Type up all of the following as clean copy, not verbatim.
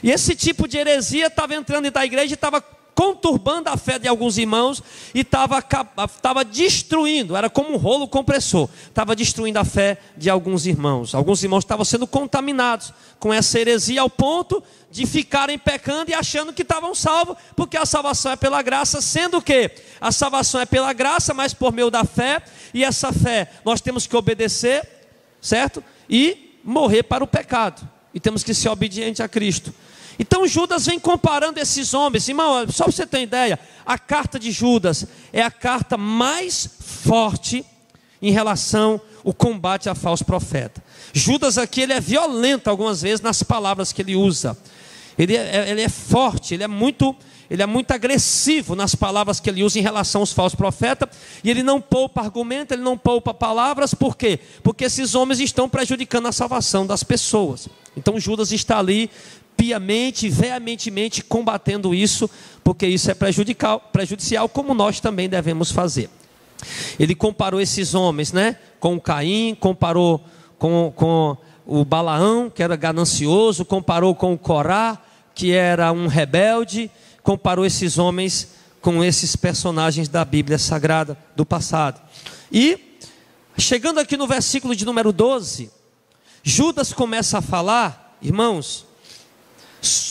E esse tipo de heresia estava entrando dentro da igreja e estava conturbando a fé de alguns irmãos e estava destruindo, era como um rolo compressor, estava destruindo a fé de alguns irmãos. Alguns irmãos estavam sendo contaminados com essa heresia ao ponto de ficarem pecando e achando que estavam salvos, porque a salvação é pela graça, sendo que a salvação é pela graça, mas por meio da fé, e essa fé nós temos que obedecer, certo? E morrer para o pecado, e temos que ser obedientes a Cristo. Então Judas vem comparando esses homens. Irmão, só para você ter ideia, a carta de Judas é a carta mais forte em relação ao combate a falso profeta. Judas aqui, ele é violento algumas vezes nas palavras que ele usa. Ele é forte, ele é muito agressivo nas palavras que ele usa em relação aos falsos profetas. E ele não poupa argumento, ele não poupa palavras. Por quê? Porque esses homens estão prejudicando a salvação das pessoas. Então Judas está ali piamente, veementemente combatendo isso, porque isso é prejudicial, como nós também devemos fazer. Ele comparou esses homens, né, com Caim, comparou com o Balaão, que era ganancioso, comparou com o Corá, que era um rebelde, comparou esses homens com esses personagens da Bíblia Sagrada do passado. E, chegando aqui no versículo de número 12, Judas começa a falar, irmãos,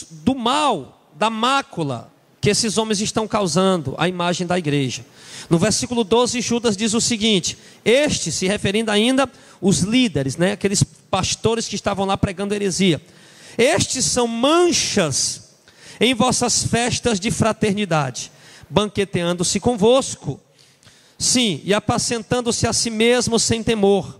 do mal, da mácula que esses homens estão causando à imagem da igreja. No versículo 12, Judas diz o seguinte: este, se referindo ainda os líderes, né, aqueles pastores que estavam lá pregando heresia, estes são manchas em vossas festas de fraternidade, banqueteando-se convosco, sim, e apacentando-se a si mesmos sem temor.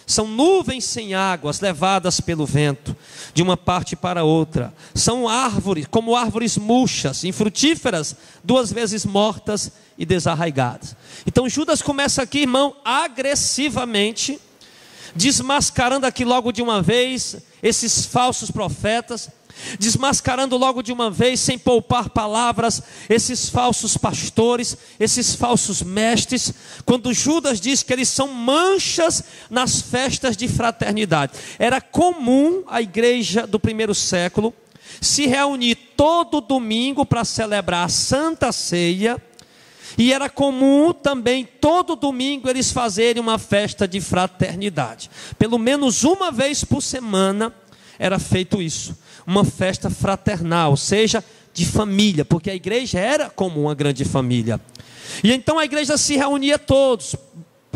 São nuvens sem águas levadas pelo vento de uma parte para outra. São árvores, como árvores murchas, infrutíferas, 2 vezes mortas e desarraigadas. Então Judas começa aqui, irmão, agressivamente, desmascarando aqui logo de uma vez esses falsos profetas, desmascarando logo de uma vez, sem poupar palavras, esses falsos pastores, esses falsos mestres. Quando Judas diz que eles são manchas nas festas de fraternidade, era comum a igreja do primeiro século se reunir todo domingo para celebrar a Santa Ceia, e era comum também todo domingo eles fazerem uma festa de fraternidade. Pelo menos uma vez por semana era feito isso, uma festa fraternal, ou seja, de família, porque a igreja era como uma grande família. E então a igreja se reunia todos,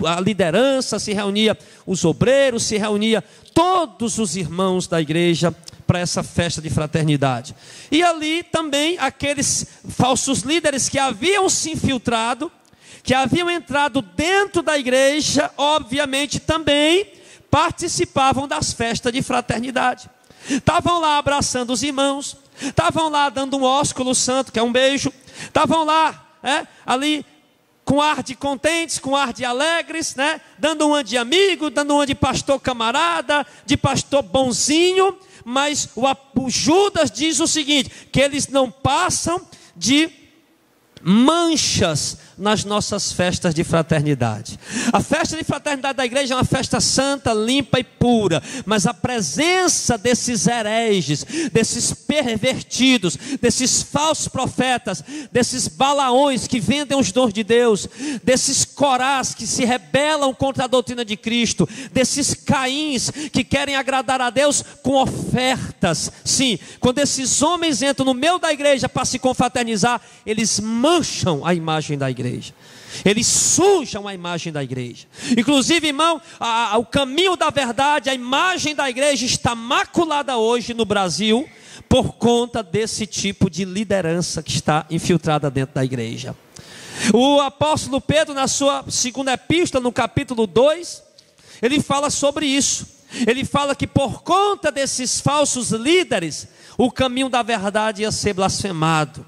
a liderança se reunia, os obreiros se reunia, todos os irmãos da igreja para essa festa de fraternidade. E ali também aqueles falsos líderes que haviam se infiltrado, que haviam entrado dentro da igreja, obviamente também participavam das festas de fraternidade. Estavam lá abraçando os irmãos, estavam lá dando um ósculo santo, que é um beijo, estavam lá, ali com ar de contentes, com ar de alegres, dando um de amigo, dando um de pastor camarada, de pastor bonzinho. Mas o Judas diz o seguinte, que eles não passam de manchas nas nossas festas de fraternidade. A festa de fraternidade da igreja é uma festa santa, limpa e pura, mas a presença desses hereges, desses pervertidos, desses falsos profetas, desses balaões que vendem os dons de Deus, desses corás que se rebelam contra a doutrina de Cristo, desses Caíns que querem agradar a Deus com ofertas. Sim, quando esses homens entram no meio da igreja para se confraternizar, eles mancham a imagem da igreja. Eles sujam a imagem da igreja. Inclusive, irmão, o caminho da verdade, a imagem da igreja está maculada hoje no Brasil por conta desse tipo de liderança que está infiltrada dentro da igreja. O apóstolo Pedro, na sua segunda epístola, no capítulo 2, ele fala sobre isso. Ele fala que por conta desses falsos líderes, o caminho da verdade ia ser blasfemado.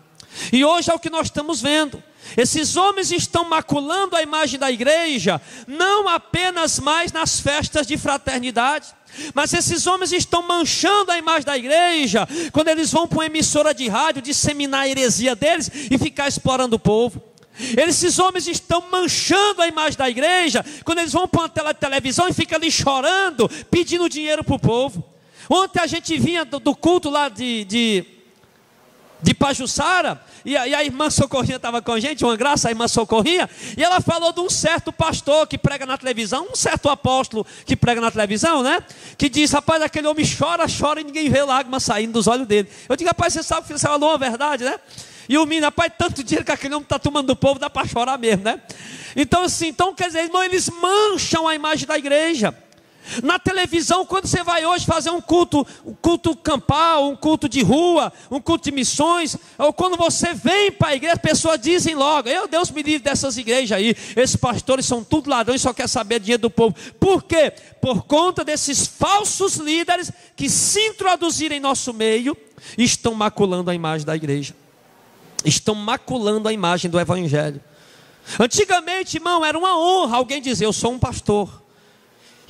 E hoje é o que nós estamos vendo. Esses homens estão maculando a imagem da igreja, não apenas mais nas festas de fraternidade, mas esses homens estão manchando a imagem da igreja, quando eles vão para uma emissora de rádio, disseminar a heresia deles e ficar explorando o povo. Esses homens estão manchando a imagem da igreja, quando eles vão para uma televisão e ficam ali chorando, pedindo dinheiro para o povo. Ontem a gente vinha do culto lá de Pajuçara, e a irmã Socorrinha estava com a gente, uma graça, a irmã Socorrinha, e ela falou de um certo pastor que prega na televisão, um certo apóstolo que prega na televisão, né? Que diz, rapaz, aquele homem chora e ninguém vê lágrimas saindo dos olhos dele. Eu digo, rapaz, você sabe que você falou uma verdade, né? E o menino, rapaz, tanto dinheiro que aquele homem está tomando do povo, dá para chorar mesmo, né? Então assim, quer dizer, irmão, eles mancham a imagem da igreja. Na televisão, quando você vai hoje fazer um culto campal, um culto de rua, um culto de missões, ou quando você vem para a igreja, as pessoas dizem logo, Deus me livre dessas igrejas aí, esses pastores são tudo ladrões, só quer saber dinheiro do povo. Por quê? Por conta desses falsos líderes que se introduzirem em nosso meio, estão maculando a imagem da igreja, estão maculando a imagem do evangelho. Antigamente, irmão, era uma honra alguém dizer, eu sou um pastor.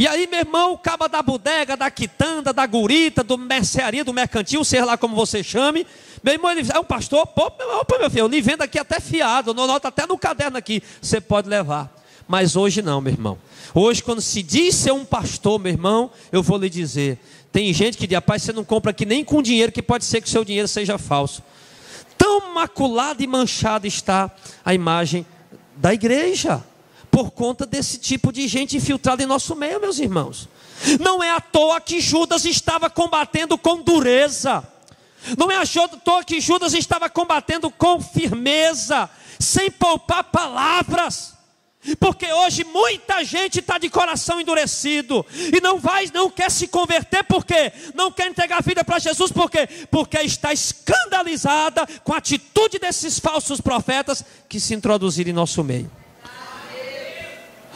E aí, meu irmão, o caba da bodega, da quitanda, da gurita, do mercearia, do mercantil, seja lá como você chame, meu irmão, ele é um pastor, pô, meu filho, eu lhe vendo aqui até fiado, eu noto até no caderno aqui, você pode levar. Mas hoje não, meu irmão. Hoje, quando se diz ser um pastor, meu irmão, eu vou lhe dizer, tem gente que diz, rapaz, você não compra aqui nem com dinheiro, que pode ser que o seu dinheiro seja falso. Tão maculada e manchada está a imagem da igreja, por conta desse tipo de gente infiltrada em nosso meio, meus irmãos. Não é à toa que Judas estava combatendo com dureza. Não é à toa que Judas estava combatendo com firmeza, sem poupar palavras. Porque hoje muita gente está de coração endurecido e não quer se converter, por quê? Não quer entregar a vida para Jesus, por quê? Porque está escandalizada com a atitude desses falsos profetas que se introduziram em nosso meio.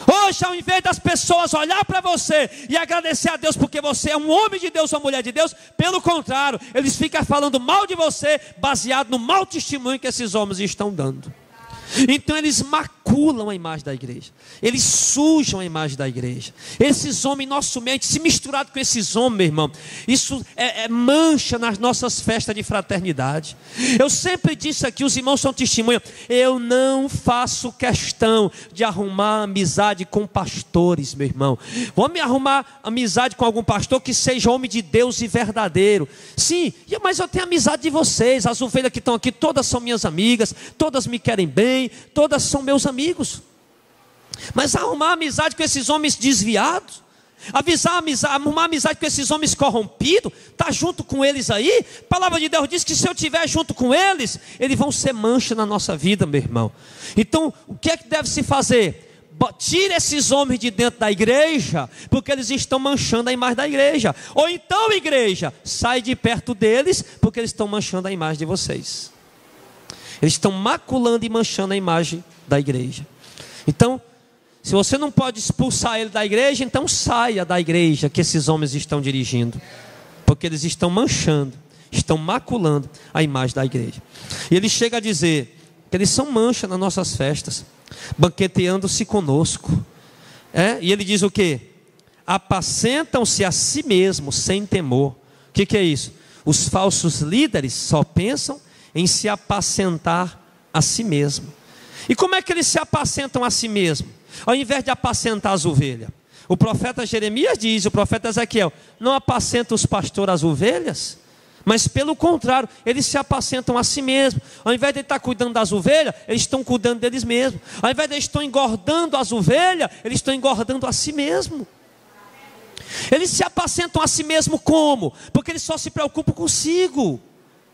Hoje, ao invés das pessoas olhar para você e agradecer a Deus porque você é um homem de Deus, uma mulher de Deus, pelo contrário, eles ficam falando mal de você, baseado no mau testemunho que esses homens estão dando. Então eles maculam a imagem da igreja, eles sujam a imagem da igreja. Esses homens, nosso meio, se misturado com esses homens, meu irmão, isso mancha nas nossas festas de fraternidade. Eu sempre disse aqui, os irmãos são testemunha, eu não faço questão de arrumar amizade com pastores, meu irmão. Vamos arrumar amizade com algum pastor que seja homem de Deus e verdadeiro. Sim, mas eu tenho amizade de vocês, as ovelhas que estão aqui, todas são minhas amigas, todas me querem bem, todas são meus amigos. Mas arrumar amizade com esses homens desviados, arrumar amizade com esses homens corrompidos, tá junto com eles aí, a palavra de Deus diz que se eu estiver junto com eles, eles vão ser mancha na nossa vida, meu irmão. Então, o que é que deve se fazer? Tire esses homens de dentro da igreja, porque eles estão manchando a imagem da igreja. Ou então, igreja, sai de perto deles, porque eles estão manchando a imagem de vocês. Eles estão maculando e manchando a imagem da igreja. Então, se você não pode expulsar ele da igreja, então saia da igreja que esses homens estão dirigindo, porque eles estão manchando, estão maculando a imagem da igreja. E ele chega a dizer que eles são mancha nas nossas festas, banqueteando-se conosco. E ele diz o quê? Apacentam-se a si mesmos sem temor. O que é isso? Os falsos líderes só pensam em se apacentar a si mesmo. E como é que eles se apacentam a si mesmo? Ao invés de apacentar as ovelhas, o profeta Jeremias diz, o profeta Ezequiel, não apacenta os pastores as ovelhas, mas pelo contrário, eles se apacentam a si mesmo. Ao invés de estar cuidando das ovelhas, eles estão cuidando deles mesmos. Ao invés de eles estão engordando as ovelhas, eles estão engordando a si mesmo. Eles se apacentam a si mesmo como? Porque eles só se preocupam consigo.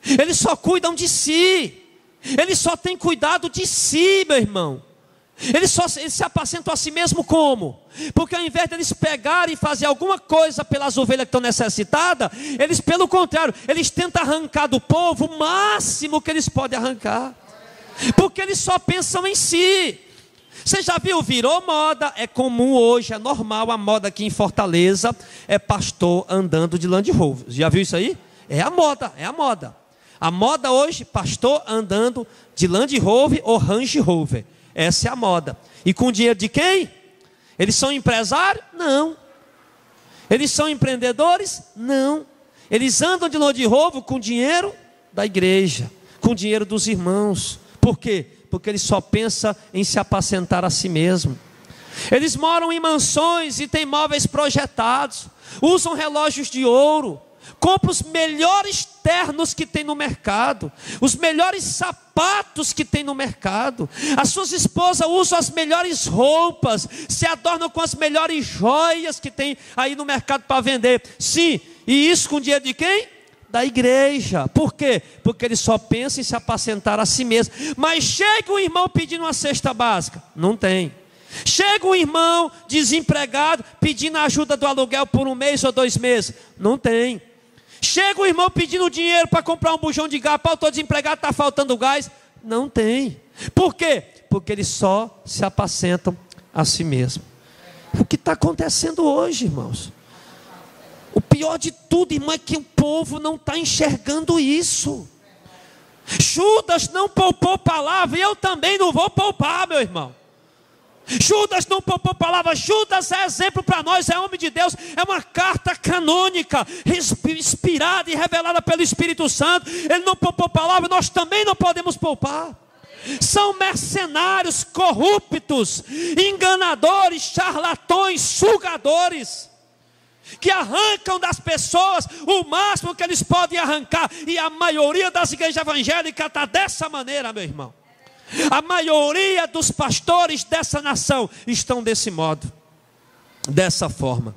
Eles só cuidam de si. Eles só têm cuidado de si, meu irmão. Eles se apacentam a si mesmo como? Porque ao invés de eles pegarem e fazer alguma coisa pelas ovelhas que estão necessitadas, eles, pelo contrário, eles tentam arrancar do povo o máximo que eles podem arrancar. Porque eles só pensam em si. Você já viu? Virou moda, é comum hoje, é normal. A moda aqui em Fortaleza é pastor andando de Land Rover. Já viu isso aí? É a moda, é a moda. A moda hoje, pastor andando de Land Rover ou Range Rover. Essa é a moda. E com dinheiro de quem? Eles são empresários? Não. Eles são empreendedores? Não. Eles andam de Land Rover com dinheiro da igreja, com dinheiro dos irmãos. Por quê? Porque eles só pensam em se apacentar a si mesmo. Eles moram em mansões e têm móveis projetados, usam relógios de ouro, compra os melhores ternos que tem no mercado, os melhores sapatos que tem no mercado. As suas esposas usam as melhores roupas, se adornam com as melhores joias que tem aí no mercado para vender. Sim, e isso com dinheiro de quem? Da igreja. Por quê? Porque ele só pensa em se apacentar a si mesmo. Mas chega um irmão pedindo uma cesta básica, não tem. Chega um irmão desempregado pedindo a ajuda do aluguel por 1 mês ou 2 meses, não tem. Chega um irmão pedindo dinheiro para comprar um bujão de gás, eu estou desempregado, está faltando gás, não tem. Por quê? Porque eles só se apacentam a si mesmo. O que está acontecendo hoje, irmãos? O pior de tudo, irmão, é que o povo não está enxergando isso. Judas não poupou palavra, e eu também não vou poupar, meu irmão. Judas não poupou palavra. Judas é exemplo para nós, é homem de Deus, é uma carta canônica, inspirada e revelada pelo Espírito Santo. Ele não poupou palavra, nós também não podemos poupar. São mercenários, corruptos, enganadores, charlatões, sugadores, que arrancam das pessoas o máximo que eles podem arrancar. E a maioria das igrejas evangélicas está dessa maneira, meu irmão. A maioria dos pastores dessa nação estão desse modo, dessa forma.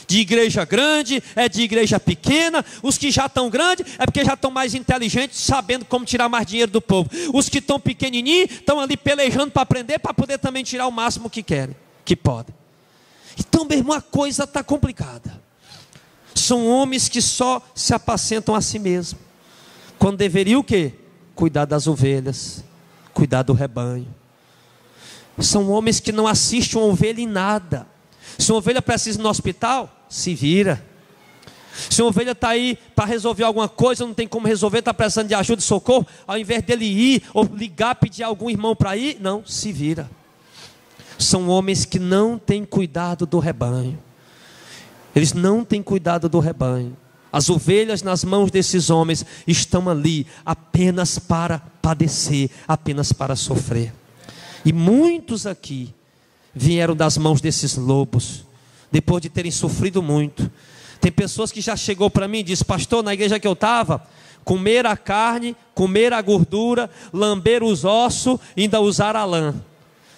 De igreja grande, é de igreja pequena. Os que já estão grandes, é porque já estão mais inteligentes, sabendo como tirar mais dinheiro do povo. Os que estão pequenininhos, estão ali pelejando para aprender, para poder também tirar o máximo que querem, que podem. Então, meu irmão, a coisa está complicada. São homens que só se apacentam a si mesmos, quando deveriam o quê? Cuidar das ovelhas, cuidar do rebanho. São homens que não assistem uma ovelha em nada. Se uma ovelha precisa ir no hospital, se vira. Se uma ovelha está aí para resolver alguma coisa, não tem como resolver, está precisando de ajuda e socorro, ao invés dele ir ou ligar, pedir a algum irmão para ir, não, se vira. São homens que não têm cuidado do rebanho. Eles não têm cuidado do rebanho. As ovelhas nas mãos desses homens estão ali apenas para padecer, apenas para sofrer. E muitos aqui vieram das mãos desses lobos, depois de terem sofrido muito. Tem pessoas que já chegou para mim e disse: pastor, na igreja que eu estava, comer a carne, comer a gordura, lamber os ossos e ainda usar a lã.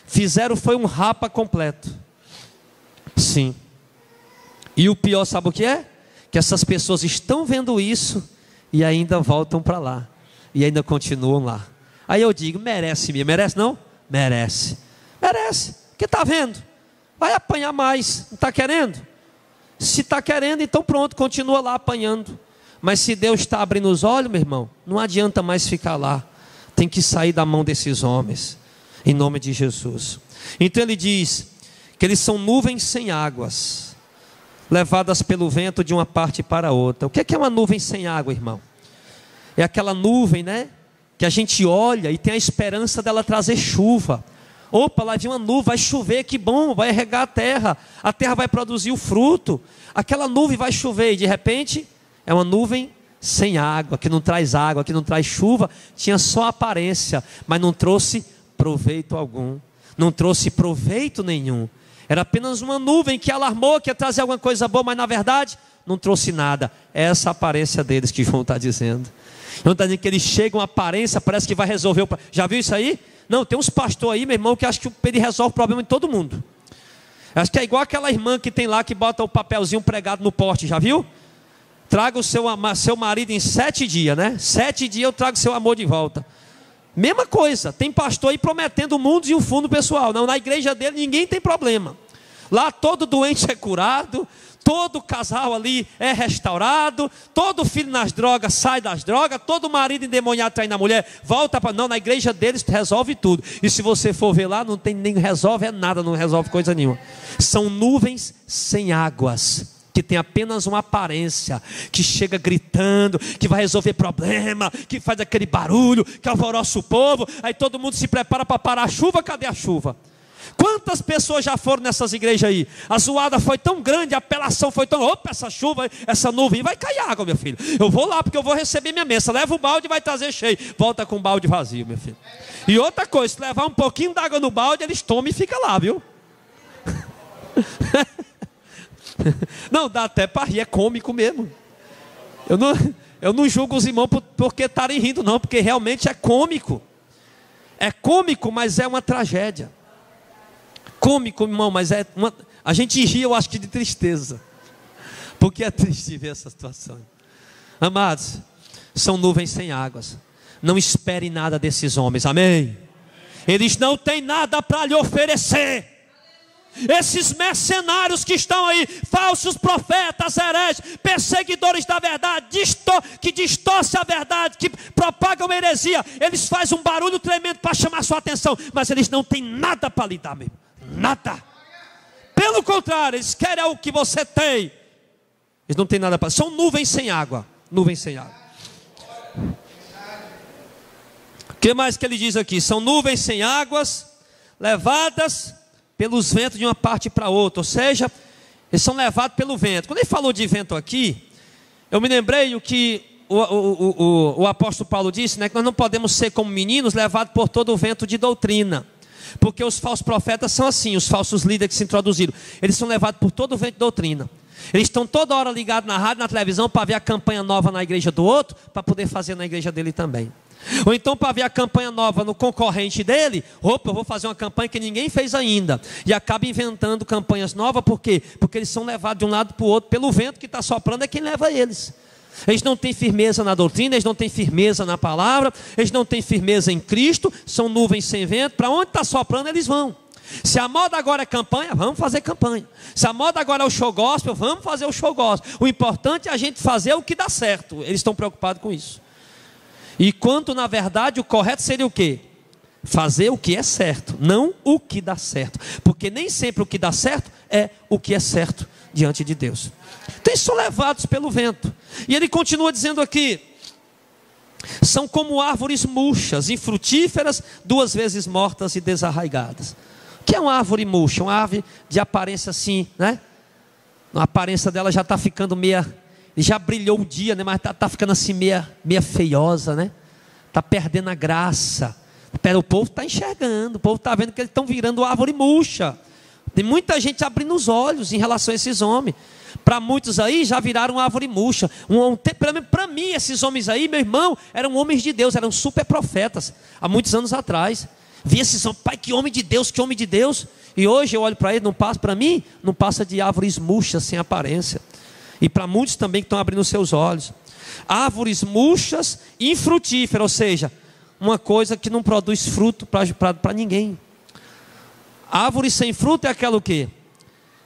Fizeram foi um rapa completo. Sim. E o pior, sabe o que é? Que essas pessoas estão vendo isso e ainda voltam para lá, e ainda continuam lá. Aí eu digo: merece mesmo, merece não? Merece, merece, porque está vendo, vai apanhar mais, não está querendo? Se está querendo, então pronto, continua lá apanhando. Mas se Deus está abrindo os olhos, meu irmão, não adianta mais ficar lá, tem que sair da mão desses homens, em nome de Jesus. Então ele diz que eles são nuvens sem águas, levadas pelo vento de uma parte para outra. O que é uma nuvem sem água, irmão? É aquela nuvem, né, que a gente olha e tem a esperança dela trazer chuva. Opa, lá vem uma nuvem, vai chover, que bom, vai regar a terra vai produzir o fruto. Aquela nuvem vai chover e de repente é uma nuvem sem água, que não traz água, que não traz chuva, tinha só aparência, mas não trouxe proveito algum, não trouxe proveito nenhum. Era apenas uma nuvem que alarmou que ia trazer alguma coisa boa, mas na verdade não trouxe nada. É essa aparência deles que João está dizendo. João está dizendo que eles chegam, a aparência parece que vai resolver o... Já viu isso aí? Não, tem uns pastores aí, meu irmão, que acham que ele resolve o problema de todo mundo. Acho que é igual aquela irmã que tem lá, que bota o papelzinho pregado no poste, já viu? Traga o seu marido em 7 dias, né? 7 dias eu trago seu amor de volta. Mesma coisa, tem pastor aí prometendo mundos e um fundo pessoal. Não, na igreja dele ninguém tem problema. Lá todo doente é curado, todo casal ali é restaurado, todo filho nas drogas sai das drogas, todo marido endemoniado traindo a mulher, volta para... Não, na igreja deles resolve tudo. E se você for ver lá, não tem nem resolve nada, não resolve coisa nenhuma. São nuvens sem águas, que tem apenas uma aparência, que chega gritando, que vai resolver problema, que faz aquele barulho, que alvoroça o povo, aí todo mundo se prepara para parar a chuva. Cadê a chuva? Quantas pessoas já foram nessas igrejas aí? A zoada foi tão grande, a apelação foi tão... Opa, essa chuva, essa nuvem, vai cair água, meu filho. Eu vou lá porque eu vou receber minha mesa. Leva o balde e vai trazer cheio. Volta com o balde vazio, meu filho. E outra coisa, se levar um pouquinho d'água no balde, eles tomam e fica lá, viu? Não, dá até para rir, é cômico mesmo. Eu não julgo os irmãos porque estarem rindo, não, porque realmente é cômico. É cômico, mas é uma tragédia. Cômico, irmão, mas a gente ri, eu acho que de tristeza. Porque é triste ver essa situação. Amados, são nuvens sem águas. Não espere nada desses homens, amém? Eles não têm nada para lhe oferecer. Esses mercenários que estão aí, falsos profetas, hereges, perseguidores da verdade, que distorcem a verdade, que propagam heresia, eles fazem um barulho tremendo para chamar sua atenção, mas eles não têm nada para lhe dar mesmo, nada. Pelo contrário, eles querem o que você tem. Eles não têm nada para. São nuvens sem água, nuvens sem água. O que mais que ele diz aqui? São nuvens sem águas, levadas pelos ventos de uma parte para outra, ou seja, eles são levados pelo vento. Quando ele falou de vento aqui, eu me lembrei o que o apóstolo Paulo disse, né, que nós não podemos ser como meninos levados por todo o vento de doutrina, porque os falsos profetas são assim, os falsos líderes que se introduziram, eles são levados por todo o vento de doutrina. Eles estão toda hora ligados na rádio, na televisão, para ver a campanha nova na igreja do outro, para poder fazer na igreja dele também. Ou então para ver a campanha nova no concorrente dele, opa, eu vou fazer uma campanha que ninguém fez ainda. E acaba inventando campanhas novas, por quê? Porque eles são levados de um lado para o outro, pelo vento que está soprando é quem leva eles. Eles não têm firmeza na doutrina, eles não têm firmeza na palavra, eles não têm firmeza em Cristo, são nuvens sem vento, para onde está soprando eles vão. Se a moda agora é campanha, vamos fazer campanha. Se a moda agora é o show gospel, vamos fazer o show gospel. O importante é a gente fazer o que dá certo. Eles estão preocupados com isso. E quando na verdade o correto seria o quê? Fazer o que é certo, não o que dá certo. Porque nem sempre o que dá certo é o que é certo diante de Deus. Então eles são levados pelo vento. E ele continua dizendo aqui: são como árvores murchas, infrutíferas, 2 vezes mortas e desarraigadas. O que é uma árvore murcha? Uma árvore de aparência assim, né? A aparência dela já está ficando meia... Já brilhou o dia, né? Mas está ficando assim meia feiosa, né? Está perdendo a graça. O povo está enxergando, o povo está vendo que eles estão virando árvore murcha. Tem muita gente abrindo os olhos em relação a esses homens. Para muitos aí já viraram árvore murcha. Para mim, esses homens aí, meu irmão, eram homens de Deus, eram super profetas, há muitos anos atrás. Vi esses homens, pai, que homem de Deus, que homem de Deus. E hoje eu olho para ele, não passa para mim, não passa de árvores murchas sem aparência. E para muitos também que estão abrindo seus olhos. Árvores murchas, infrutíferas, ou seja, uma coisa que não produz fruto para ninguém. Árvore sem fruto é aquela o quê?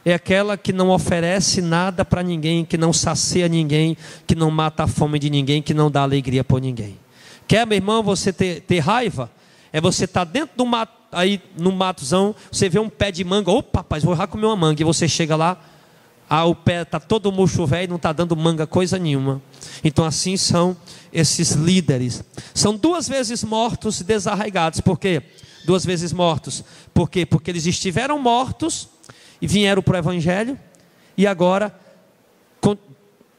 É aquela que não oferece nada para ninguém, que não sacia ninguém, que não mata a fome de ninguém, que não dá alegria por ninguém. Quer, meu irmão, você ter raiva? É você estar dentro do mato, aí no matozão, você vê um pé de manga, opa, rapaz, vou já comer uma manga, e você chega lá, o pé está todo murcho velho, não está dando manga coisa nenhuma. Então assim são esses líderes. São 2 vezes mortos e desarraigados. Por quê? 2 vezes mortos. Por quê? Porque eles estiveram mortos e vieram para o Evangelho, e agora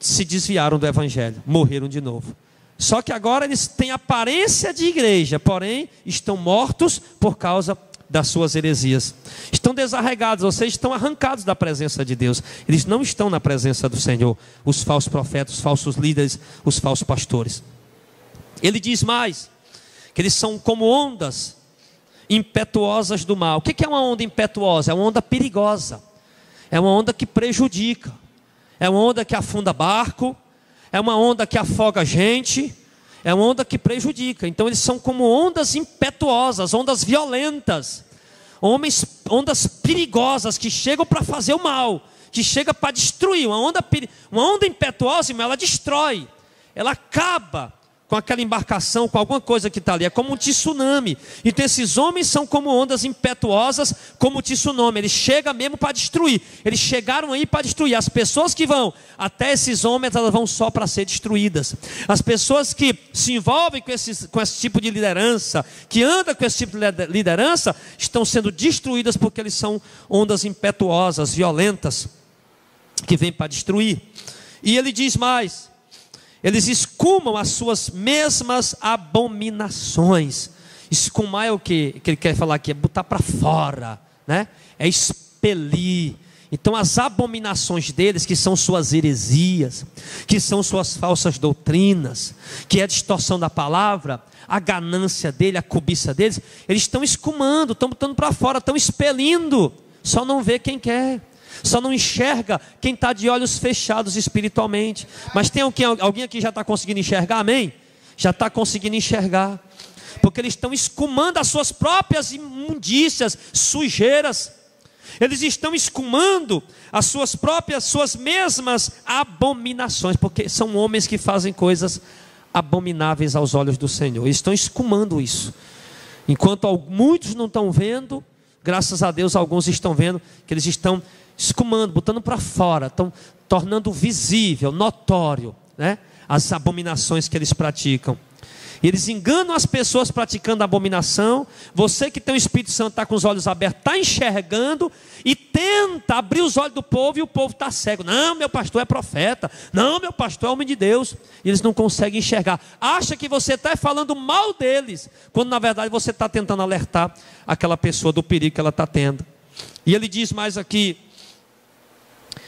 se desviaram do Evangelho, morreram de novo. Só que agora eles têm aparência de igreja, porém estão mortos por causa das suas heresias. Estão desarraigados, ou seja, estão arrancados da presença de Deus. Eles não estão na presença do Senhor. Os falsos profetas, os falsos líderes, os falsos pastores. Ele diz mais, que eles são como ondas impetuosas do mal. O que é uma onda impetuosa? É uma onda perigosa. É uma onda que prejudica. É uma onda que afunda barco. É uma onda que afoga gente. É uma onda que prejudica. Então eles são como ondas impetuosas, ondas violentas, ondas perigosas que chegam para fazer o mal, que chegam para destruir. Uma onda impetuosa, ela destrói, ela acaba com aquela embarcação, com alguma coisa que está ali. É como um tsunami. Então esses homens são como ondas impetuosas, como um tsunami. Eles chegam mesmo para destruir. Eles chegaram aí para destruir. As pessoas que vão até esses homens, elas vão só para ser destruídas. As pessoas que se envolvem com esse tipo de liderança, que andam com esse tipo de liderança, estão sendo destruídas porque eles são ondas impetuosas, violentas, que vêm para destruir. E ele diz mais: eles escumam as suas mesmas abominações. Escumar é o que ele quer falar aqui? É botar para fora, né? É expelir. Então as abominações deles, que são suas heresias, que são suas falsas doutrinas, que é a distorção da palavra, a ganância dele, a cobiça deles, eles estão escumando, estão botando para fora, estão expelindo, só não vê quem quer, só não enxerga quem está de olhos fechados espiritualmente. Mas tem alguém aqui já está conseguindo enxergar, amém? Já está conseguindo enxergar, porque eles estão escumando as suas próprias imundícias, sujeiras. Eles estão escumando as suas mesmas abominações, porque são homens que fazem coisas abomináveis aos olhos do Senhor. Eles estão escumando isso. Enquanto muitos não estão vendo, graças a Deus alguns estão vendo que eles estão escumando, botando para fora, estão tornando visível, notório, né, as abominações que eles praticam. E eles enganam as pessoas praticando a abominação. Você que tem o Espírito Santo, está com os olhos abertos, está enxergando e tenta abrir os olhos do povo, e o povo está cego. Não, meu pastor é profeta. Não, meu pastor é homem de Deus. E eles não conseguem enxergar. Acha que você está falando mal deles, quando na verdade você está tentando alertar aquela pessoa do perigo que ela está tendo. E ele diz mais aqui: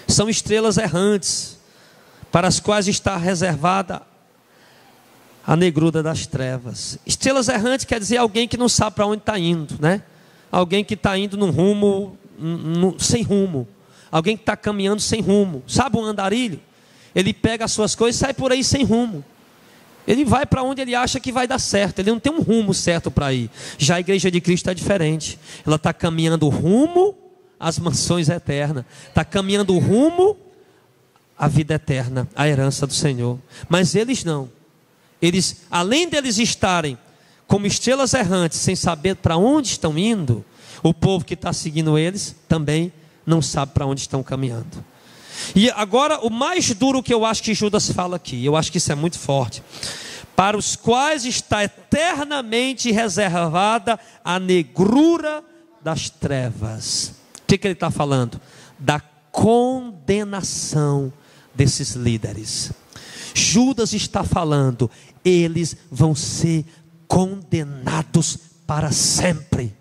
são estrelas errantes, para as quais está reservada a negrura das trevas. Estrelas errantes quer dizer alguém que não sabe para onde está indo, né? Alguém que está indo num rumo, sem rumo. Alguém que está caminhando sem rumo. Sabe um andarilho? Ele pega as suas coisas e sai por aí sem rumo. Ele vai para onde ele acha que vai dar certo. Ele não tem um rumo certo para ir. Já a igreja de Cristo é diferente. Ela está caminhando rumo às mansões eternas. Está caminhando rumo à vida eterna, à herança do Senhor. Mas eles não. Eles, além deles estarem como estrelas errantes, sem saber para onde estão indo, o povo que está seguindo eles também não sabe para onde estão caminhando. E agora o mais duro que eu acho que Judas fala aqui, eu acho que isso é muito forte: para os quais está eternamente reservada a negrura das trevas. O que ele está falando? Da condenação desses líderes. Judas está falando, eles vão ser condenados para sempre.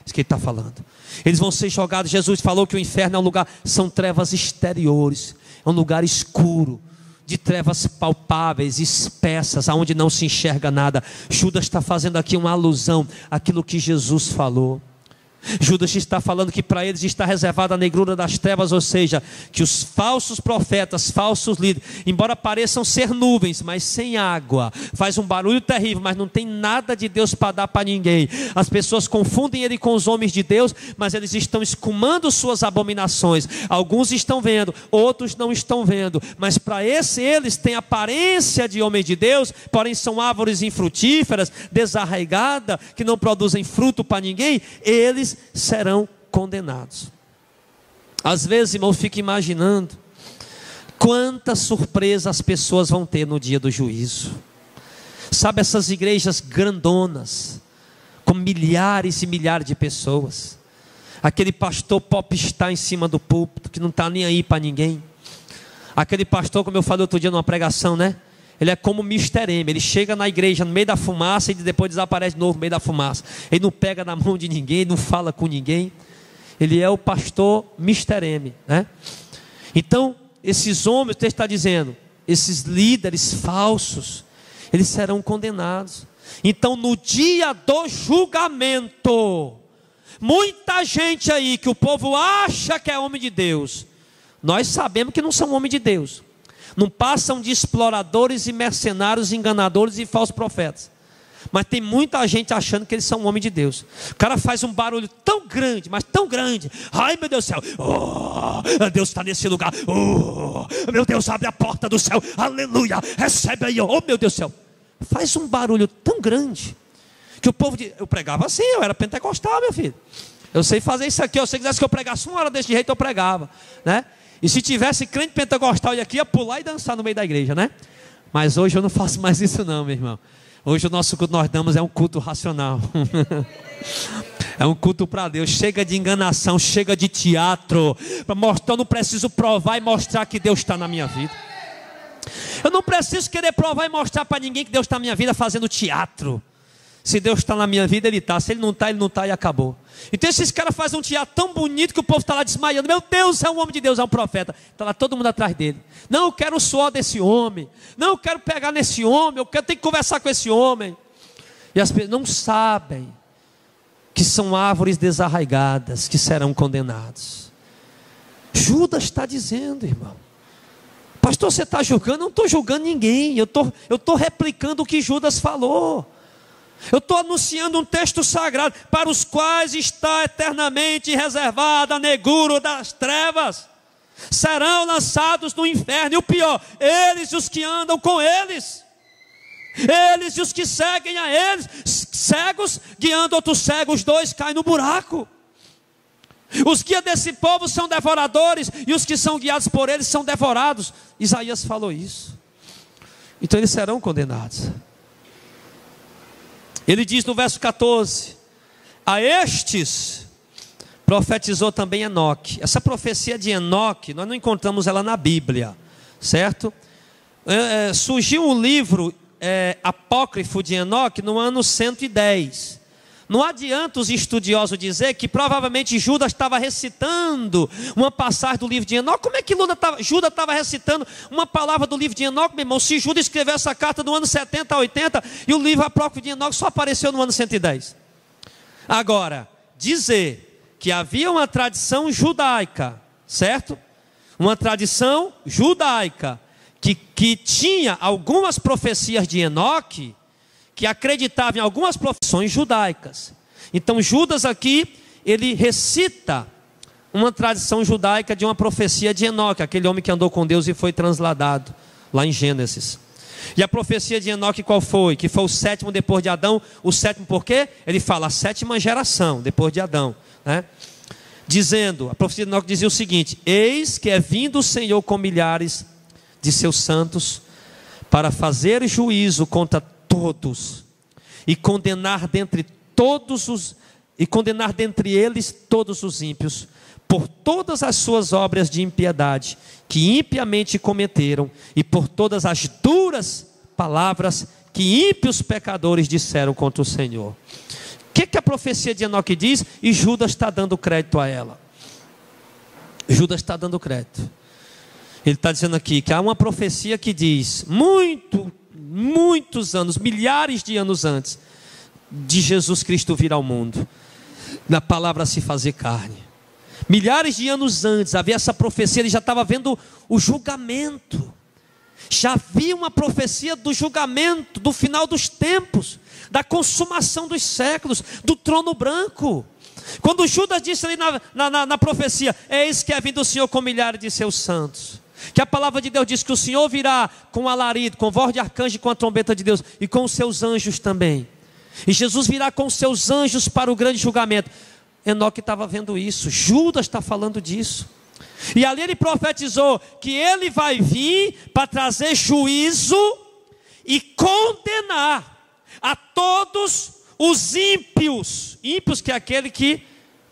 Isso que ele está falando. Eles vão ser jogados. Jesus falou que o inferno é um lugar, são trevas exteriores, é um lugar escuro, de trevas palpáveis, espessas, aonde não se enxerga nada. Judas está fazendo aqui uma alusão àquilo que Jesus falou. Judas está falando que para eles está reservada a negrura das trevas, ou seja, que os falsos profetas, falsos líderes, embora pareçam ser nuvens, mas sem água, faz um barulho terrível, mas não tem nada de Deus para dar para ninguém. As pessoas confundem ele com os homens de Deus, mas eles estão escumando suas abominações. Alguns estão vendo, outros não estão vendo, mas para eles têm aparência de homem de Deus, porém são árvores infrutíferas, desarraigadas, que não produzem fruto para ninguém. Eles serão condenados. Às vezes, irmão, eu fico imaginando quanta surpresa as pessoas vão ter no dia do juízo. Sabe, essas igrejas grandonas, com milhares e milhares de pessoas, aquele pastor popstar em cima do púlpito, que não está nem aí para ninguém. Aquele pastor, como eu falei outro dia numa pregação, né? Ele é como Mr. M, ele chega na igreja no meio da fumaça e depois desaparece de novo no meio da fumaça. Ele não pega na mão de ninguém, não fala com ninguém. Ele é o pastor Mr. M, né? Então, esses homens, o texto está dizendo, esses líderes falsos, eles serão condenados. Então, no dia do julgamento, muita gente aí que o povo acha que é homem de Deus, nós sabemos que não são homem de Deus. Não passam de exploradores e mercenários, enganadores e falsos profetas. Mas tem muita gente achando que eles são homem de Deus. O cara faz um barulho tão grande, mas tão grande. Ai, meu Deus do céu. Oh, Deus está nesse lugar. Oh, meu Deus, abre a porta do céu. Aleluia. Recebe aí. Oh, meu Deus do céu. Faz um barulho tão grande que o povo diz, eu pregava assim, eu era pentecostal, meu filho. Eu sei fazer isso aqui. Eu sei que se eu pregasse uma hora desse jeito, eu pregava, né? E se tivesse crente pentecostal aqui, ia pular e dançar no meio da igreja, né? Mas hoje eu não faço mais isso não, meu irmão. Hoje o nosso culto nós damos é um culto racional. É um culto para Deus. Chega de enganação, chega de teatro. Para mostrar, eu não preciso provar e mostrar que Deus está na minha vida. Eu não preciso querer provar e mostrar para ninguém que Deus está na minha vida fazendo teatro. Se Deus está na minha vida, Ele está. Se Ele não está e acabou. Então esses caras fazem um teatro tão bonito que o povo está lá desmaiando. Meu Deus, é um homem de Deus, é um profeta. Está lá todo mundo atrás dele. Não, eu quero o suor desse homem. Não, eu quero pegar nesse homem. Tenho que conversar com esse homem. E as pessoas não sabem que são árvores desarraigadas que serão condenados. Judas está dizendo, irmão. Pastor, você está julgando? Eu não estou julgando ninguém. Eu estou replicando o que Judas falou. Eu estou anunciando um texto sagrado, para os quais está eternamente reservada a negrura das trevas. Serão lançados no inferno. E o pior, eles e os que andam com eles. Eles e os que seguem a eles. Cegos guiando outros cegos, os dois caem no buraco. Os guias desse povo são devoradores, e os que são guiados por eles são devorados. Isaías falou isso. Então eles serão condenados. Ele diz no verso 14: a estes profetizou também Enoque. Essa profecia de Enoque, nós não encontramos ela na Bíblia, certo? Surgiu um livro apócrifo de Enoque no ano 110. Não adianta os estudiosos dizer que provavelmente Judas estava recitando uma passagem do livro de Enoque. Como é que Judas estava recitando uma palavra do livro de Enoque, meu irmão? Se Judas escreveu essa carta no ano 70 a 80 e o livro apócrifo de Enoque só apareceu no ano 110. Agora, dizer que havia uma tradição judaica, certo? Uma tradição judaica que tinha algumas profecias de Enoque, que acreditava em algumas profissões judaicas. Então Judas aqui, ele recita uma tradição judaica de uma profecia de Enoque, aquele homem que andou com Deus e foi transladado, lá em Gênesis. E a profecia de Enoque qual foi? Que foi o sétimo depois de Adão. O sétimo por quê? Ele fala a sétima geração depois de Adão, né? Dizendo, a profecia de Enoque dizia o seguinte: eis que é vindo o Senhor com milhares de seus santos, para fazer juízo contra todos, e condenar dentre eles todos os ímpios, por todas as suas obras de impiedade, que impiamente cometeram, e por todas as duras palavras que ímpios pecadores disseram contra o Senhor. O que a profecia de Enoque diz? E Judas está dando crédito a ela. Judas está dando crédito. Ele está dizendo aqui que há uma profecia que diz, muitos anos, milhares de anos antes de Jesus Cristo vir ao mundo, na palavra se fazer carne, milhares de anos antes havia essa profecia. Ele já estava vendo o julgamento, já havia uma profecia do julgamento, do final dos tempos, da consumação dos séculos, do trono branco. Quando Judas disse ali na profecia: eis que é vindo o Senhor com milhares de seus santos, que a palavra de Deus diz que o Senhor virá com alarido, com voz de arcanjo e com a trombeta de Deus, e com os seus anjos também. E Jesus virá com os seus anjos para o grande julgamento. Enoque estava vendo isso, Judas está falando disso. E ali ele profetizou que ele vai vir para trazer juízo e condenar a todos os ímpios. Ímpios, que é aquele que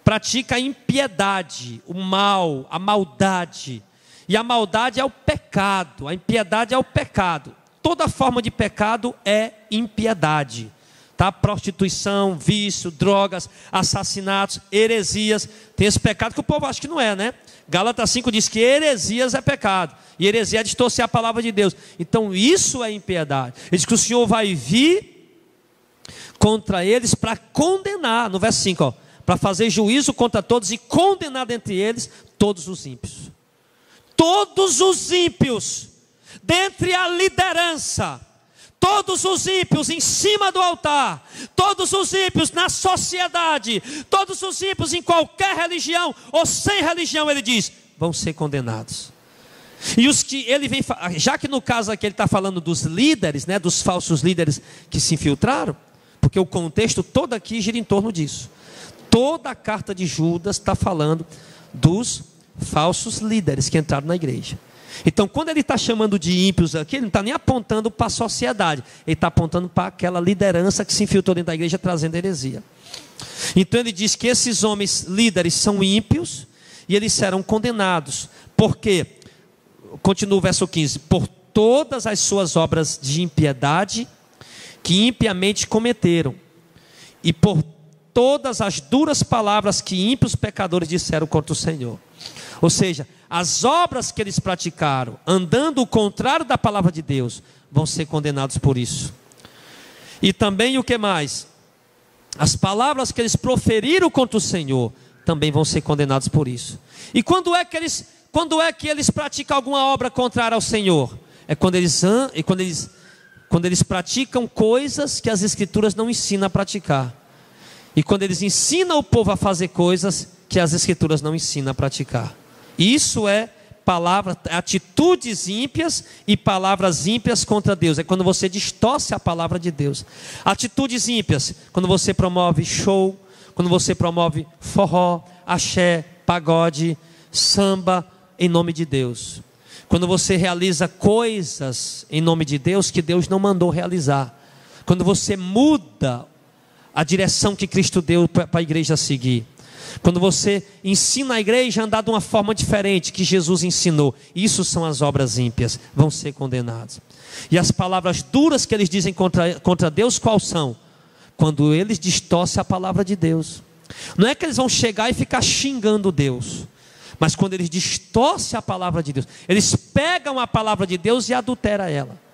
pratica a impiedade, o mal, a maldade. E a maldade é o pecado, a impiedade é o pecado. Toda forma de pecado é impiedade, tá? Prostituição, vício, drogas, assassinatos, heresias. Tem esse pecado que o povo acha que não é, né? Gálatas 5 diz que heresias é pecado, e heresia é distorcer a palavra de Deus. Então isso é impiedade. Ele diz que o Senhor vai vir contra eles para condenar, no verso 5, para fazer juízo contra todos e condenar dentre eles todos os ímpios. Todos os ímpios, dentre a liderança, todos os ímpios em cima do altar, todos os ímpios na sociedade, todos os ímpios em qualquer religião ou sem religião, ele diz, vão ser condenados. E os que ele vem, já que no caso aqui ele está falando dos líderes, né, dos falsos líderes que se infiltraram, porque o contexto todo aqui gira em torno disso. Toda a carta de Judas está falando dos falsos líderes que entraram na igreja. Então quando ele está chamando de ímpios aqui, ele não está nem apontando para a sociedade, ele está apontando para aquela liderança que se infiltrou dentro da igreja trazendo heresia. Então ele diz que esses homens líderes são ímpios e eles serão condenados. Por quê? Continua o verso 15: por todas as suas obras de impiedade que impiamente cometeram, e por todas as duras palavras que ímpios pecadores disseram contra o Senhor. Ou seja, as obras que eles praticaram, andando o contrário da palavra de Deus, vão ser condenados por isso. E também o que mais? As palavras que eles proferiram contra o Senhor, também vão ser condenados por isso. E quando é que eles praticam alguma obra contrária ao Senhor? É quando eles praticam coisas que as Escrituras não ensinam a praticar. E quando eles ensinam o povo a fazer coisas que as Escrituras não ensinam a praticar. Isso é atitudes ímpias e palavras ímpias contra Deus. É quando você distorce a palavra de Deus. Atitudes ímpias, quando você promove show, quando você promove forró, axé, pagode, samba em nome de Deus. Quando você realiza coisas em nome de Deus que Deus não mandou realizar. Quando você muda a direção que Cristo deu para a igreja seguir. Quando você ensina a igreja a andar de uma forma diferente que Jesus ensinou. Isso são as obras ímpias, vão ser condenados. E as palavras duras que eles dizem contra Deus, quais são? Quando eles distorcem a palavra de Deus. Não é que eles vão chegar e ficar xingando Deus, mas quando eles distorcem a palavra de Deus. Eles pegam a palavra de Deus e adulteram ela.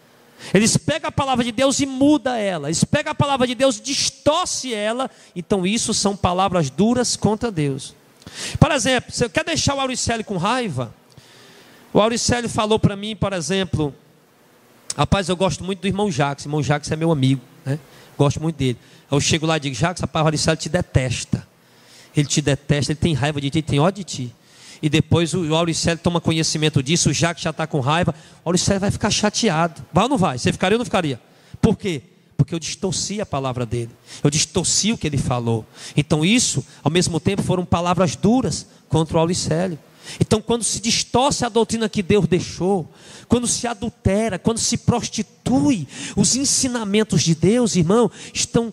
Eles pegam a palavra de Deus e mudam ela. Eles pegam a palavra de Deus e distorcem ela. Então isso são palavras duras contra Deus. Por exemplo, você quer deixar o Auricélio com raiva? O Auricélio falou para mim, por exemplo: rapaz, eu gosto muito do irmão Jacques. O irmão Jacques é meu amigo, né? Gosto muito dele. Eu chego lá e digo: Jacques, rapaz, o Auricélio te detesta. Ele te detesta, ele tem raiva de ti, ele tem ódio de ti. E depois o Auricélio toma conhecimento disso, o Jacques já está com raiva. O Auricélio vai ficar chateado. Vai ou não vai? Você ficaria ou não ficaria? Por quê? Porque eu distorci a palavra dele. Eu distorci o que ele falou. Então isso, ao mesmo tempo, foram palavras duras contra o Auricélio. Então quando se distorce a doutrina que Deus deixou, quando se adultera, quando se prostitui, os ensinamentos de Deus, irmão, estão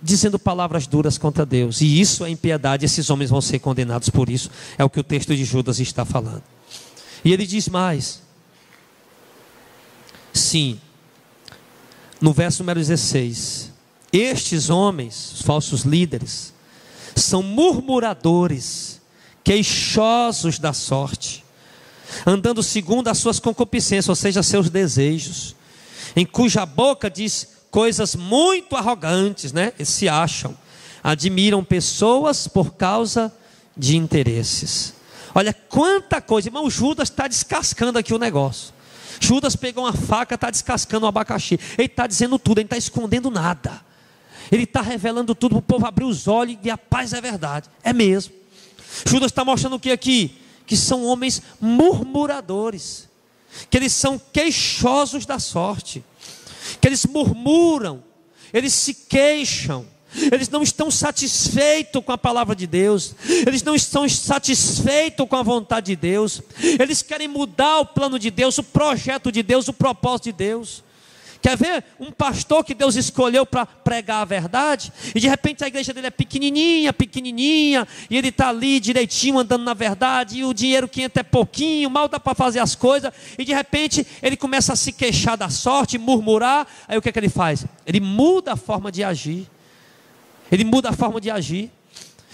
dizendo palavras duras contra Deus. E isso é impiedade. Esses homens vão ser condenados por isso. É o que o texto de Judas está falando. E ele diz mais. Sim. No verso número 16. Estes homens, os falsos líderes, são murmuradores, queixosos da sorte, andando segundo as suas concupiscências, ou seja, seus desejos, em cuja boca diz coisas muito arrogantes, né? Eles se acham, admiram pessoas por causa de interesses. Olha quanta coisa, irmão. Judas está descascando aqui o negócio. Judas pegou uma faca, está descascando o abacaxi. Ele está dizendo tudo, ele não está escondendo nada. Ele está revelando tudo para o povo abrir os olhos e a paz é verdade. É mesmo. Judas está mostrando o que aqui? Que são homens murmuradores, que eles são queixosos da sorte, que eles murmuram, eles se queixam, eles não estão satisfeitos com a palavra de Deus, eles não estão satisfeitos com a vontade de Deus, eles querem mudar o plano de Deus, o projeto de Deus, o propósito de Deus. Quer ver um pastor que Deus escolheu para pregar a verdade, e de repente a igreja dele é pequenininha, e ele está ali direitinho, andando na verdade, e o dinheiro que entra é pouquinho, mal dá para fazer as coisas, e de repente ele começa a se queixar da sorte, murmurar. Aí o que é que ele faz? Ele muda a forma de agir.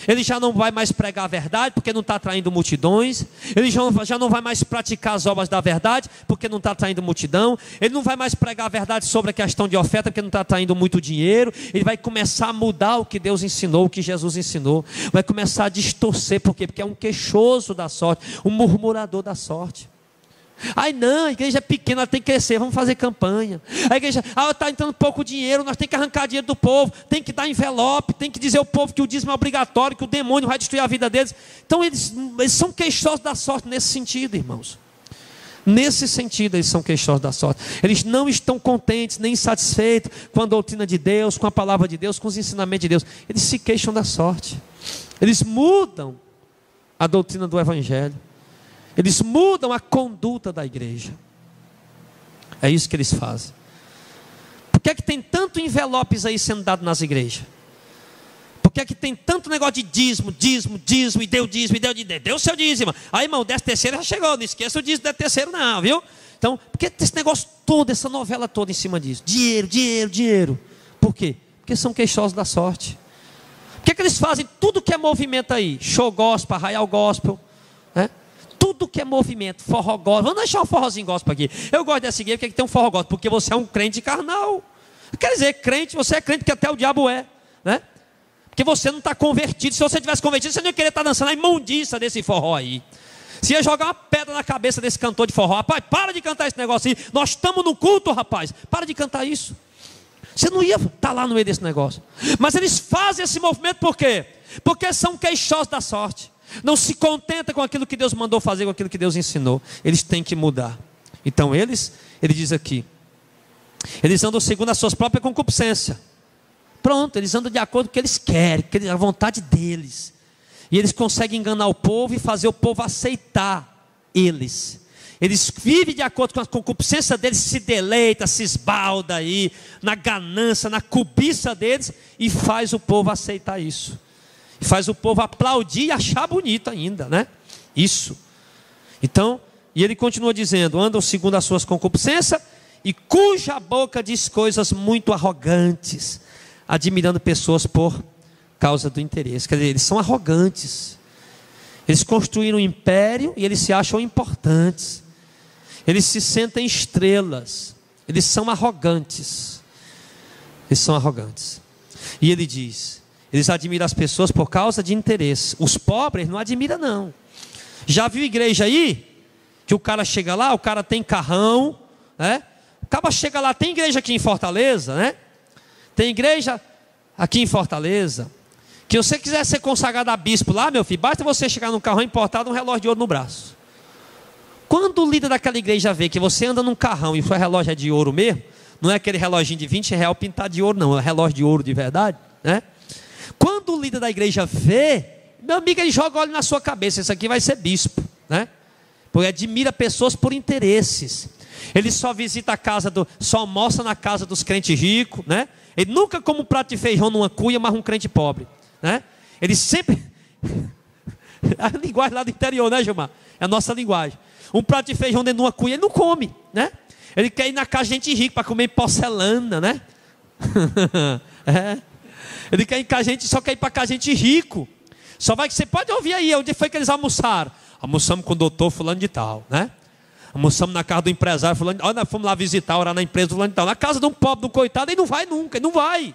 Ele já não vai mais pregar a verdade, porque não está atraindo multidões. Ele já não vai mais praticar as obras da verdade, porque não está atraindo multidão. Ele não vai mais pregar a verdade sobre a questão de oferta, porque não está atraindo muito dinheiro. Ele vai começar a mudar o que Deus ensinou, o que Jesus ensinou. Vai começar a distorcer. Por quê? Porque é um queixoso da sorte, um murmurador da sorte. Ai não, a igreja é pequena, ela tem que crescer, vamos fazer campanha. A igreja, está entrando pouco dinheiro, nós temos que arrancar dinheiro do povo, tem que dar envelope, tem que dizer ao povo que o dízimo é obrigatório, que o demônio vai destruir a vida deles. Então eles são queixosos da sorte nesse sentido, irmãos. Nesse sentido eles são queixosos da sorte. Eles não estão contentes, nem satisfeitos com a doutrina de Deus, com a palavra de Deus, com os ensinamentos de Deus. Eles se queixam da sorte. Eles mudam a doutrina do Evangelho. Eles mudam a conduta da igreja. É isso que eles fazem. Por que é que tem tanto envelopes aí sendo dado nas igrejas? Por que é que tem tanto negócio de dízimo, e deu dízimo, deu o seu dízimo. Aí, irmão, 13º já chegou, não esqueça o dízimo do 13º não, viu? Então, por que esse negócio todo, essa novela toda em cima disso? Dinheiro. Por quê? Porque Porque são queixosos da sorte. Por que eles fazem tudo que é movimento aí? Show gospel, arraial gospel, né? Tudo que é movimento, forró gospel. Vamos deixar um forrozinho gospel aqui. Eu gosto dessa igreja porque tem um forró gospel, porque você é um crente carnal. Quer dizer, crente, você é crente que até o diabo é, né? Porque você não está convertido. Se você tivesse convertido, você não ia querer estar dançando a imundícia desse forró aí. Você ia jogar uma pedra na cabeça desse cantor de forró. Rapaz, para de cantar esse negócio aí. Nós estamos no culto, rapaz. Para de cantar isso. Você não ia estar lá no meio desse negócio. Mas eles fazem esse movimento por quê? Porque são queixosos da sorte. Não se contenta com aquilo que Deus mandou fazer, com aquilo que Deus ensinou. Eles têm que mudar. Então ele diz aqui, eles andam segundo as suas próprias concupiscências. Pronto, eles andam de acordo com o que eles querem, a vontade deles. E eles conseguem enganar o povo e fazer o povo aceitar eles. Eles vivem de acordo com a concupiscência deles, se deleita, se esbalda aí, na ganância, na cobiça deles, e faz o povo aceitar isso. E faz o povo aplaudir e achar bonito ainda, né? Isso. Então, e ele continua dizendo, andam segundo as suas concupiscências, e cuja boca diz coisas muito arrogantes, admirando pessoas por causa do interesse. Quer dizer, eles são arrogantes. Eles construíram um império e eles se acham importantes. Eles se sentem estrelas. Eles são arrogantes. Eles são arrogantes. E ele diz, eles admiram as pessoas por causa de interesse. Os pobres não admiram não. Já viu igreja aí? Que o cara chega lá, o cara tem carrão, né? O cara chega lá, tem igreja aqui em Fortaleza, né? Tem igreja aqui em Fortaleza, que se você quiser ser consagrado a bispo lá, meu filho, basta você chegar num carrão importado, um relógio de ouro no braço. Quando o líder daquela igreja vê que você anda num carrão e o seu relógio é de ouro mesmo, não é aquele reloginho de 20 reais pintado de ouro não, é relógio de ouro de verdade, né? Quando o líder da igreja vê, meu amigo, ele joga óleo na sua cabeça, isso aqui vai ser bispo, né? Porque admira pessoas por interesses. Ele só visita a casa só almoça na casa dos crentes ricos, né? Ele nunca come um prato de feijão numa cuia, mas um crente pobre, né? Ele sempre a linguagem lá do interior, né, Gilmar? É a nossa linguagem. Um prato de feijão dentro de uma cuia, ele não come, né? Ele quer ir na casa de gente rica para comer porcelana, né? É. Ele quer ir com a gente, só quer ir para casa de gente rico. Só vai que você pode ouvir aí, onde foi que eles almoçaram? Almoçamos com o doutor fulano de tal, né? Almoçamos na casa do empresário fulano de tal. Nós fomos lá visitar, orar na empresa fulano de tal. Na casa de um pobre, de um coitado, ele não vai nunca, ele não vai.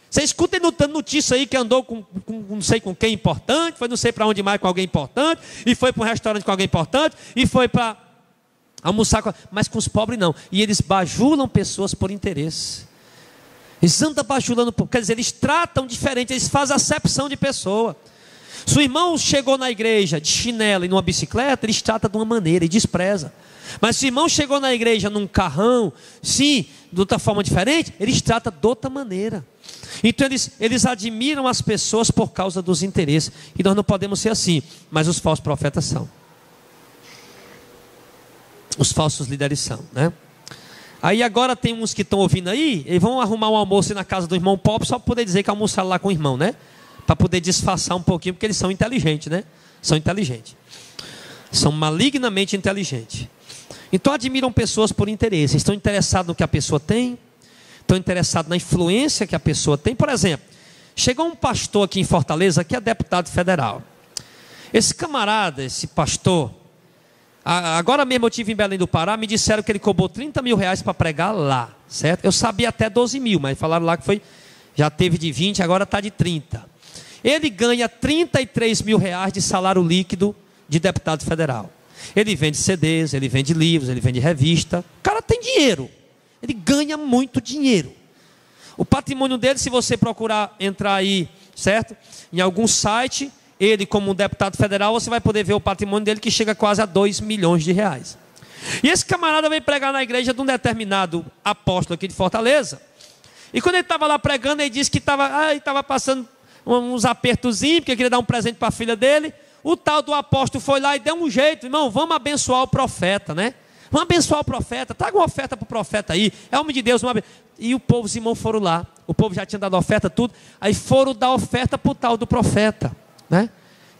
Você escuta ele dando notícia aí que andou com não sei com quem importante, foi não sei para onde mais com alguém importante, e foi para um restaurante com alguém importante, e foi para almoçar mas com os pobres não. E eles bajulam pessoas por interesse. Eles andam bajulando, quer dizer, eles tratam diferente, eles fazem acepção de pessoa. Se o irmão chegou na igreja de chinelo e numa bicicleta, eles tratam de uma maneira e despreza. Mas se o irmão chegou na igreja num carrão, sim, de outra forma diferente, eles tratam de outra maneira. Então eles admiram as pessoas por causa dos interesses. E nós não podemos ser assim, mas os falsos profetas são. Os falsos líderes são, né? Aí agora tem uns que estão ouvindo aí, eles vão arrumar um almoço na casa do irmão pobre, só para poder dizer que almoçaram lá com o irmão, né? Para poder disfarçar um pouquinho, porque eles são inteligentes, né? São inteligentes. São malignamente inteligentes. Então admiram pessoas por interesse. Estão interessados no que a pessoa tem. Estão interessados na influência que a pessoa tem. Por exemplo, chegou um pastor aqui em Fortaleza, que é deputado federal. Esse camarada, esse pastor, agora mesmo eu estive em Belém do Pará, me disseram que ele cobrou 30 mil reais para pregar lá, certo? Eu sabia até 12 mil, mas falaram lá que já teve de 20, agora está de 30. Ele ganha 33 mil reais de salário líquido de deputado federal. Ele vende CDs, ele vende livros, ele vende revista. O cara tem dinheiro. Ele ganha muito dinheiro. O patrimônio dele, se você procurar entrar aí, certo? Em algum site, ele como um deputado federal, você vai poder ver o patrimônio dele que chega quase a 2 milhões de reais. E esse camarada veio pregar na igreja de um determinado apóstolo aqui de Fortaleza. E quando ele estava lá pregando, ele disse que estava passando uns apertozinhos, porque queria dar um presente para a filha dele. O tal do apóstolo foi lá e deu um jeito, irmão, vamos abençoar o profeta, né? Vamos abençoar o profeta, traga uma oferta para o profeta aí, é homem de Deus. E o povo, os irmãos foram lá, o povo já tinha dado oferta, tudo, aí foram dar oferta para o tal do profeta, né?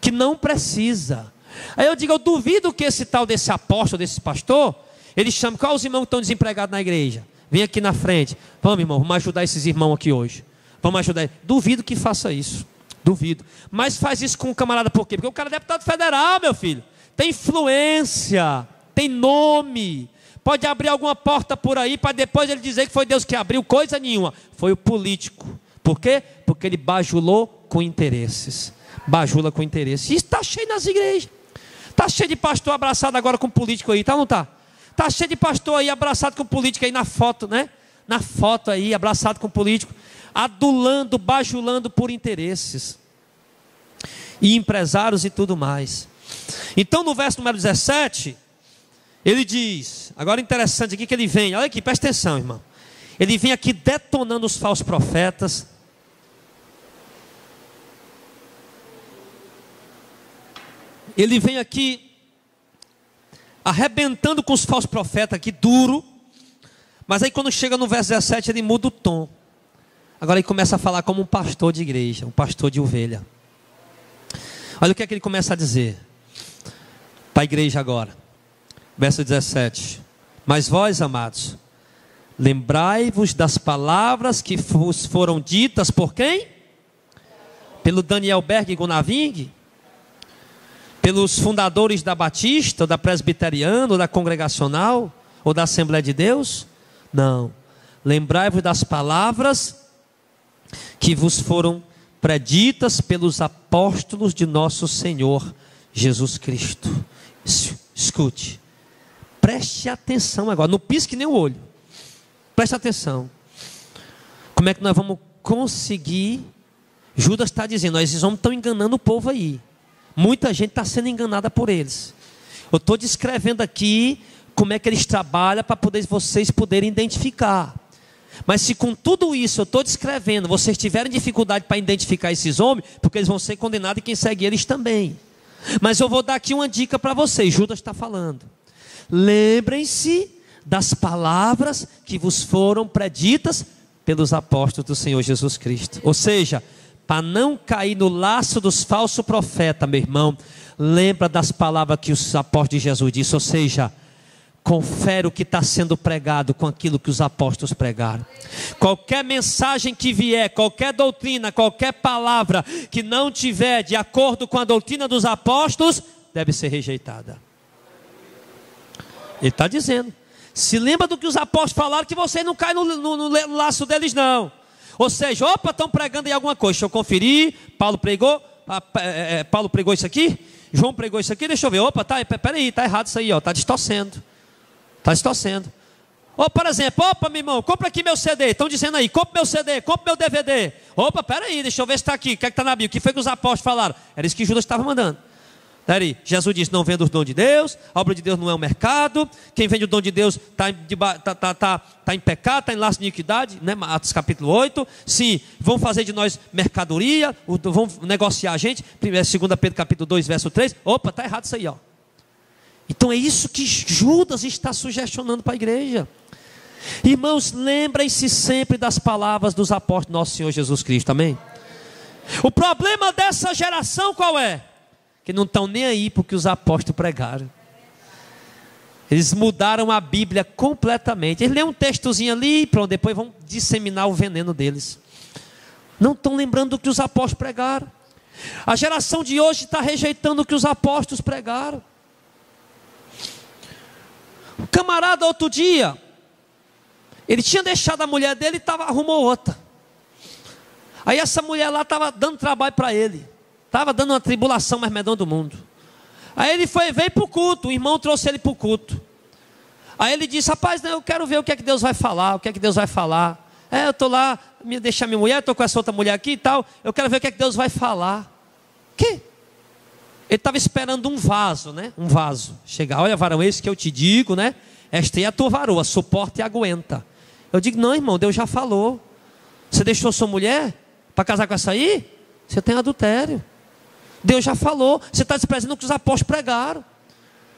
Que não precisa. Aí eu digo, eu duvido que esse tal desse apóstolo, desse pastor, ele chama, qual os irmãos que estão desempregados na igreja? Vem aqui na frente, vamos irmão, vamos ajudar esses irmãos aqui hoje. Vamos ajudar ele. Duvido que faça isso. Duvido. Mas faz isso com o camarada por quê? Porque o cara é deputado federal, meu filho. Tem influência, tem nome. Pode abrir alguma porta por aí para depois ele dizer que foi Deus que abriu, coisa nenhuma. Foi o político. Por quê? Porque ele bajulou com interesses. Bajula com interesses. Isso está cheio nas igrejas. Está cheio de pastor abraçado agora com político aí, tá ou não está? Está cheio de pastor aí abraçado com político aí na foto, né? Na foto aí, abraçado com político. Adulando, bajulando por interesses. E empresários e tudo mais. Então no verso número 17, ele diz, agora interessante aqui que ele vem, olha aqui, presta atenção, irmão. Ele vem aqui detonando os falsos profetas. Ele vem aqui arrebentando com os falsos profetas aqui, duro. Mas aí quando chega no verso 17, ele muda o tom. Agora ele começa a falar como um pastor de igreja, um pastor de ovelha. Olha o que é que ele começa a dizer para a igreja agora. Verso 17. Mas vós, amados, lembrai-vos das palavras que vos foram ditas por quem? Pelo Daniel Berg e Gunaving? Pelos fundadores da Batista, ou da Presbiteriana, ou da Congregacional, ou da Assembleia de Deus? Não. Lembrai-vos das palavras que vos foram preditas pelos apóstolos de nosso Senhor Jesus Cristo. Escute. Preste atenção agora. Não pisque nem o olho. Preste atenção. Como é que nós vamos conseguir? Judas está dizendo, esses homens estão enganando o povo aí. Muita gente está sendo enganada por eles. Eu estou descrevendo aqui como é que eles trabalham para vocês poderem identificar. Mas se com tudo isso eu estou descrevendo, vocês tiverem dificuldade para identificar esses homens, porque eles vão ser condenados e quem segue eles também. Mas eu vou dar aqui uma dica para vocês, Judas está falando. Lembrem-se das palavras que vos foram preditas pelos apóstolos do Senhor Jesus Cristo. Ou seja, para não cair no laço dos falsos profetas, meu irmão, lembra das palavras que os apóstolos de Jesus disse, ou seja, confere o que está sendo pregado com aquilo que os apóstolos pregaram. Qualquer mensagem que vier, qualquer doutrina, qualquer palavra que não tiver de acordo com a doutrina dos apóstolos, deve ser rejeitada. Ele está dizendo, se lembra do que os apóstolos falaram, que você não cai no laço deles não. Ou seja, opa, estão pregando aí alguma coisa, deixa eu conferir, Paulo pregou isso aqui, João pregou isso aqui, deixa eu ver, opa, peraí, está errado isso aí, está distorcendo. Está distorcendo. Ou por exemplo, opa meu irmão, compra aqui meu CD, estão dizendo aí, compra meu CD, compra meu DVD. Opa, peraí, deixa eu ver se está aqui, o que é que está na Bíblia, o que foi que os apóstolos falaram? Era isso que Judas estava mandando. Peraí, Jesus disse, não venda o dom de Deus, a obra de Deus não é um mercado, quem vende o dom de Deus está em pecado, está em laço de iniquidade, né? Atos capítulo 8, sim, vão fazer de nós mercadoria, vão negociar a gente, 2 Pedro capítulo 2, verso 3, opa, está errado isso aí, ó. Então é isso que Judas está sugestionando para a igreja. Irmãos, lembrem-se sempre das palavras dos apóstolos do nosso Senhor Jesus Cristo, amém? O problema dessa geração qual é? Que não estão nem aí porque os apóstolos pregaram. Eles mudaram a Bíblia completamente. Eles leem um textozinho ali e pronto, depois vão disseminar o veneno deles. Não estão lembrando do que os apóstolos pregaram. A geração de hoje está rejeitando o que os apóstolos pregaram. O camarada outro dia, ele tinha deixado a mulher dele e arrumou outra. Aí essa mulher lá estava dando trabalho para ele. Estava dando uma tribulação mais medonha do mundo. Aí ele veio para o culto, o irmão trouxe ele para o culto. Aí ele disse, rapaz, eu quero ver o que é que Deus vai falar, o que é que Deus vai falar. Eu estou lá, deixar minha mulher, estou com essa outra mulher aqui e tal, eu quero ver o que é que Deus vai falar. Que? Ele estava esperando um vaso, né? Um vaso. Chegar, olha varão, esse que eu te digo, né? Esta é a tua varoa, suporta e aguenta. Eu digo, não irmão, Deus já falou. Você deixou sua mulher para casar com essa aí? Você tem adultério. Deus já falou, você está desprezando o que os apóstolos pregaram.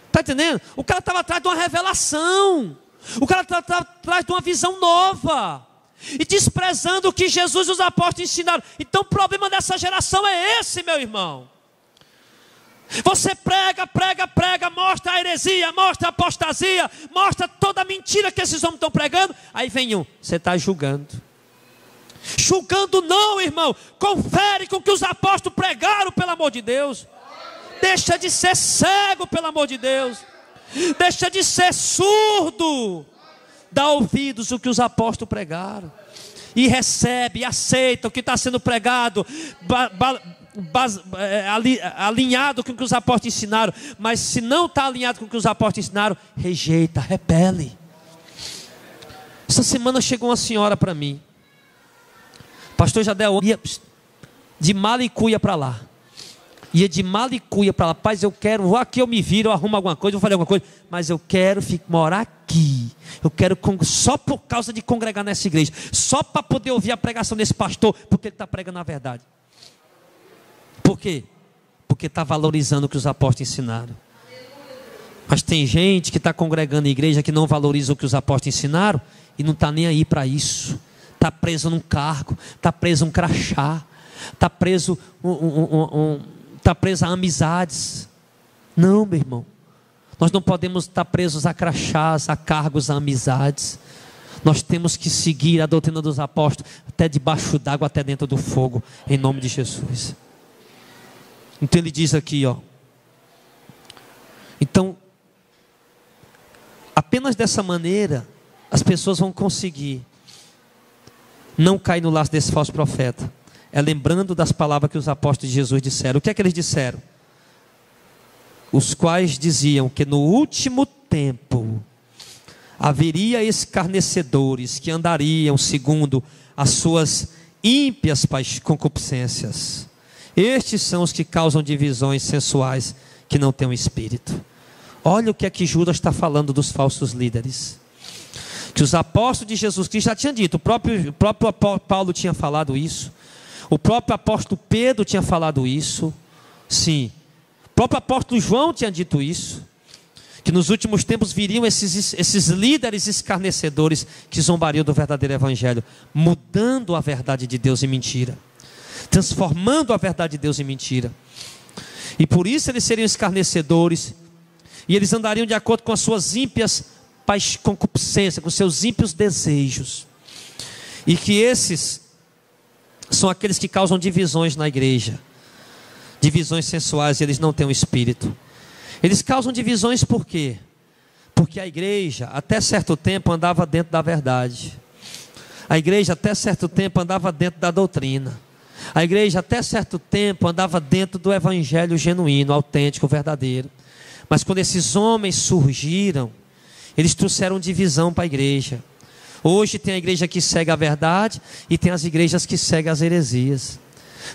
Está entendendo? O cara estava atrás de uma revelação. O cara estava atrás de uma visão nova. E desprezando o que Jesus e os apóstolos ensinaram. Então o problema dessa geração é esse, meu irmão. Você prega, mostra a heresia, mostra a apostasia, mostra toda a mentira que esses homens estão pregando. Aí vem você está julgando. Julgando não, irmão. Confere com o que os apóstolos pregaram, pelo amor de Deus. Deixa de ser cego, pelo amor de Deus. Deixa de ser surdo. Dá ouvidos ao que os apóstolos pregaram. E recebe, aceita o que está sendo pregado, alinhado com o que os apóstolos ensinaram. Mas se não está alinhado com o que os apóstolos ensinaram, rejeita, repele. Essa semana chegou uma senhora para mim. Pastor Jadel ia de Malicuia para lá. Ia de Malicuia para lá. Paz, eu quero, aqui eu me viro, eu arrumo alguma coisa, eu vou fazer alguma coisa, mas eu quero morar aqui. Eu quero só por causa de congregar nessa igreja, só para poder ouvir a pregação desse pastor, porque ele está pregando a verdade. Por quê? Porque está valorizando o que os apóstolos ensinaram. Mas tem gente que está congregando em igreja que não valoriza o que os apóstolos ensinaram e não está nem aí para isso. Está preso num cargo, está preso um crachá, está preso está preso a amizades. Não, meu irmão, nós não podemos estar presos a crachás, a cargos, a amizades. Nós temos que seguir a doutrina dos apóstolos até debaixo d'água, até dentro do fogo, em nome de Jesus. Então ele diz aqui, então apenas dessa maneira as pessoas vão conseguir não cair no laço desse falso profeta. É lembrando das palavras que os apóstolos de Jesus disseram. O que é que eles disseram? Os quais diziam que no último tempo haveria escarnecedores que andariam segundo as suas ímpias concupiscências. Estes são os que causam divisões sensuais que não têm um espírito. Olha o que é que Judas está falando dos falsos líderes. Que os apóstolos de Jesus Cristo já tinham dito. O próprio Paulo tinha falado isso. O próprio apóstolo Pedro tinha falado isso. Sim. O próprio apóstolo João tinha dito isso. Que nos últimos tempos viriam esses líderes escarnecedores que zombariam do verdadeiro evangelho, mudando a verdade de Deus em mentira, transformando a verdade de Deus em mentira. E por isso eles seriam escarnecedores, e eles andariam de acordo com as suas ímpias concupiscências, com seus ímpios desejos. E que esses são aqueles que causam divisões na igreja, divisões sensuais, e eles não têm um espírito. Eles causam divisões por quê? Porque a igreja até certo tempo andava dentro da verdade. A igreja até certo tempo andava dentro da doutrina. A igreja até certo tempo andava dentro do evangelho genuíno, autêntico, verdadeiro. Mas quando esses homens surgiram, eles trouxeram divisão para a igreja. Hoje tem a igreja que segue a verdade e tem as igrejas que seguem as heresias.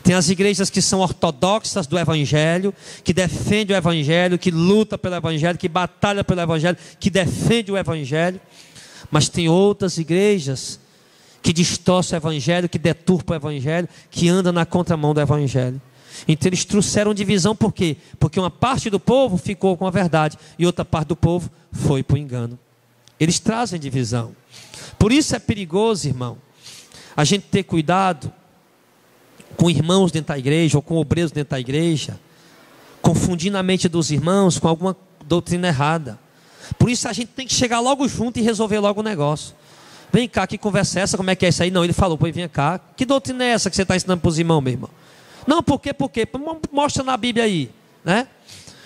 Tem as igrejas que são ortodoxas do evangelho, que defendem o evangelho, que lutam pelo evangelho, que batalham pelo evangelho, que defendem o evangelho. Mas tem outras igrejas que distorcem o evangelho, que deturpam o evangelho, que andam na contramão do evangelho. Então eles trouxeram divisão, por quê? Porque uma parte do povo ficou com a verdade e outra parte do povo foi para o engano. Eles trazem divisão. Por isso é perigoso, irmão, a gente ter cuidado com irmãos dentro da igreja, ou com obreiros dentro da igreja, confundindo a mente dos irmãos com alguma doutrina errada. Por isso a gente tem que chegar logo junto e resolver logo o negócio. Vem cá, que conversa é essa? Como é que é isso aí? Não, ele falou, pois vem cá. Que doutrina é essa que você está ensinando para os irmãos, meu irmão? Não, por quê? Mostra na Bíblia aí, né?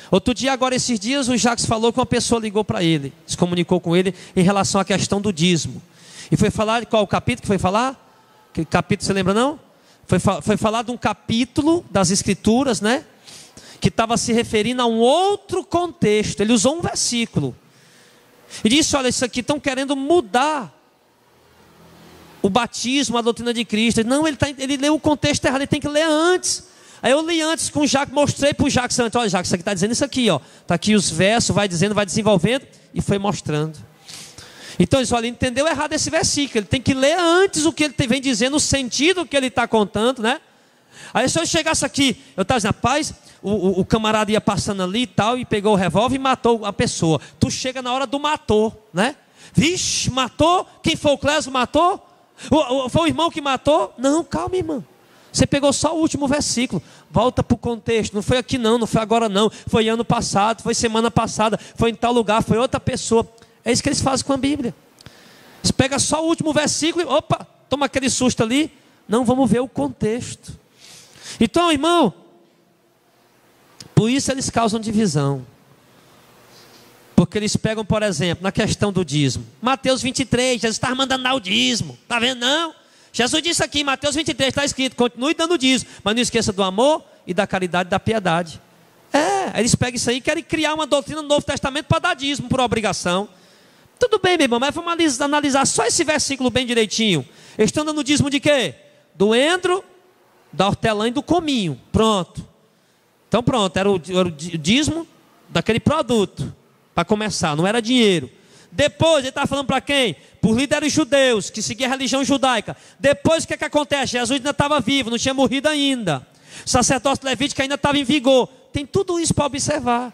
Outro dia, agora esses dias, o Jacques falou que uma pessoa ligou para ele, se comunicou com ele em relação à questão do dízimo. E foi falar, qual o capítulo que foi falar? Que capítulo, você lembra não? Foi falar de um capítulo das Escrituras, né? Que estava se referindo a um outro contexto. Ele usou um versículo. E disse, olha, isso aqui estão querendo mudar o batismo, a doutrina de Cristo. Não, ele leu o contexto errado, ele tem que ler antes. Aí eu li antes com o Jacques, mostrei para o Jacques, olha Jacques, isso aqui está dizendo isso aqui, ó. Está aqui os versos, vai dizendo, vai desenvolvendo, e foi mostrando. Então ele olha, entendeu errado esse versículo, ele tem que ler antes o que ele vem dizendo, o sentido que ele está contando, né? Aí se eu chegasse aqui, eu estava dizendo, rapaz, o camarada ia passando ali e tal, e pegou o revólver e matou a pessoa. Tu chega na hora do matou, né? Vixe, matou? Quem foi o Clésio matou? Foi o irmão que matou? Não, calma, irmão. Você pegou só o último versículo. Volta para o contexto. Não foi aqui não, não foi agora não. Foi ano passado, foi semana passada, foi em tal lugar, foi outra pessoa. É isso que eles fazem com a Bíblia. Você pega só o último versículo e, opa, toma aquele susto ali. Não, vamos ver o contexto. Então, irmão, por isso eles causam divisão. Porque eles pegam, por exemplo, na questão do dízimo. Mateus 23, Jesus estava mandando dar o dízimo. Está vendo? Não. Jesus disse aqui, Mateus 23, está escrito, continue dando o dízimo, mas não esqueça do amor e da caridade e da piedade. Eles pegam isso aí e querem criar uma doutrina no Novo Testamento para dar dízimo por obrigação. Tudo bem, meu irmão, mas vamos analisar só esse versículo bem direitinho. Eles estão dando dízimo de quê? Do endro, da hortelã e do cominho. Pronto. Então pronto, era o dízimo daquele produto. Para começar, não era dinheiro. Depois, ele estava falando para quem? Por líderes judeus, que seguiam a religião judaica. Depois, o que acontece? Jesus ainda estava vivo, não tinha morrido ainda. O sacerdócio levítico ainda estava em vigor. Tem tudo isso para observar.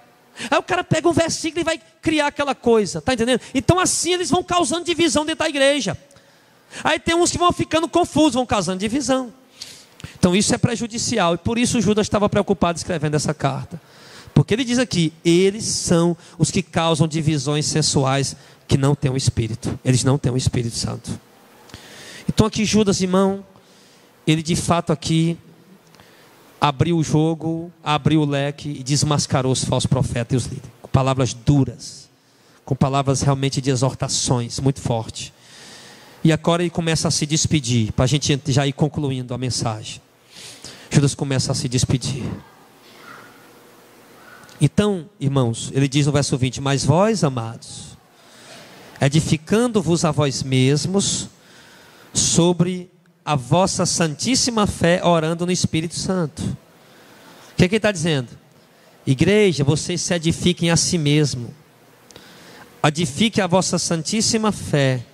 Aí o cara pega um versículo e vai criar aquela coisa, está entendendo? Então assim eles vão causando divisão dentro da igreja. Aí tem uns que vão ficando confusos, vão causando divisão. Então isso é prejudicial, e por isso Judas estava preocupado escrevendo essa carta. Porque ele diz aqui, eles são os que causam divisões sensuais que não têm o Espírito. Eles não têm o Espírito Santo. Então aqui Judas, irmão, ele de fato aqui abriu o jogo, abriu o leque e desmascarou os falsos profetas e os líderes. Com palavras duras, com palavras realmente de exortações, muito fortes. E agora ele começa a se despedir, para a gente já ir concluindo a mensagem. Judas começa a se despedir. Então, irmãos, ele diz no verso 20, mas vós, amados, edificando-vos a vós mesmos, sobre a vossa santíssima fé, orando no Espírito Santo. O que ele está dizendo? Igreja, vocês se edifiquem a si mesmo. Edifiquem a vossa santíssima fé.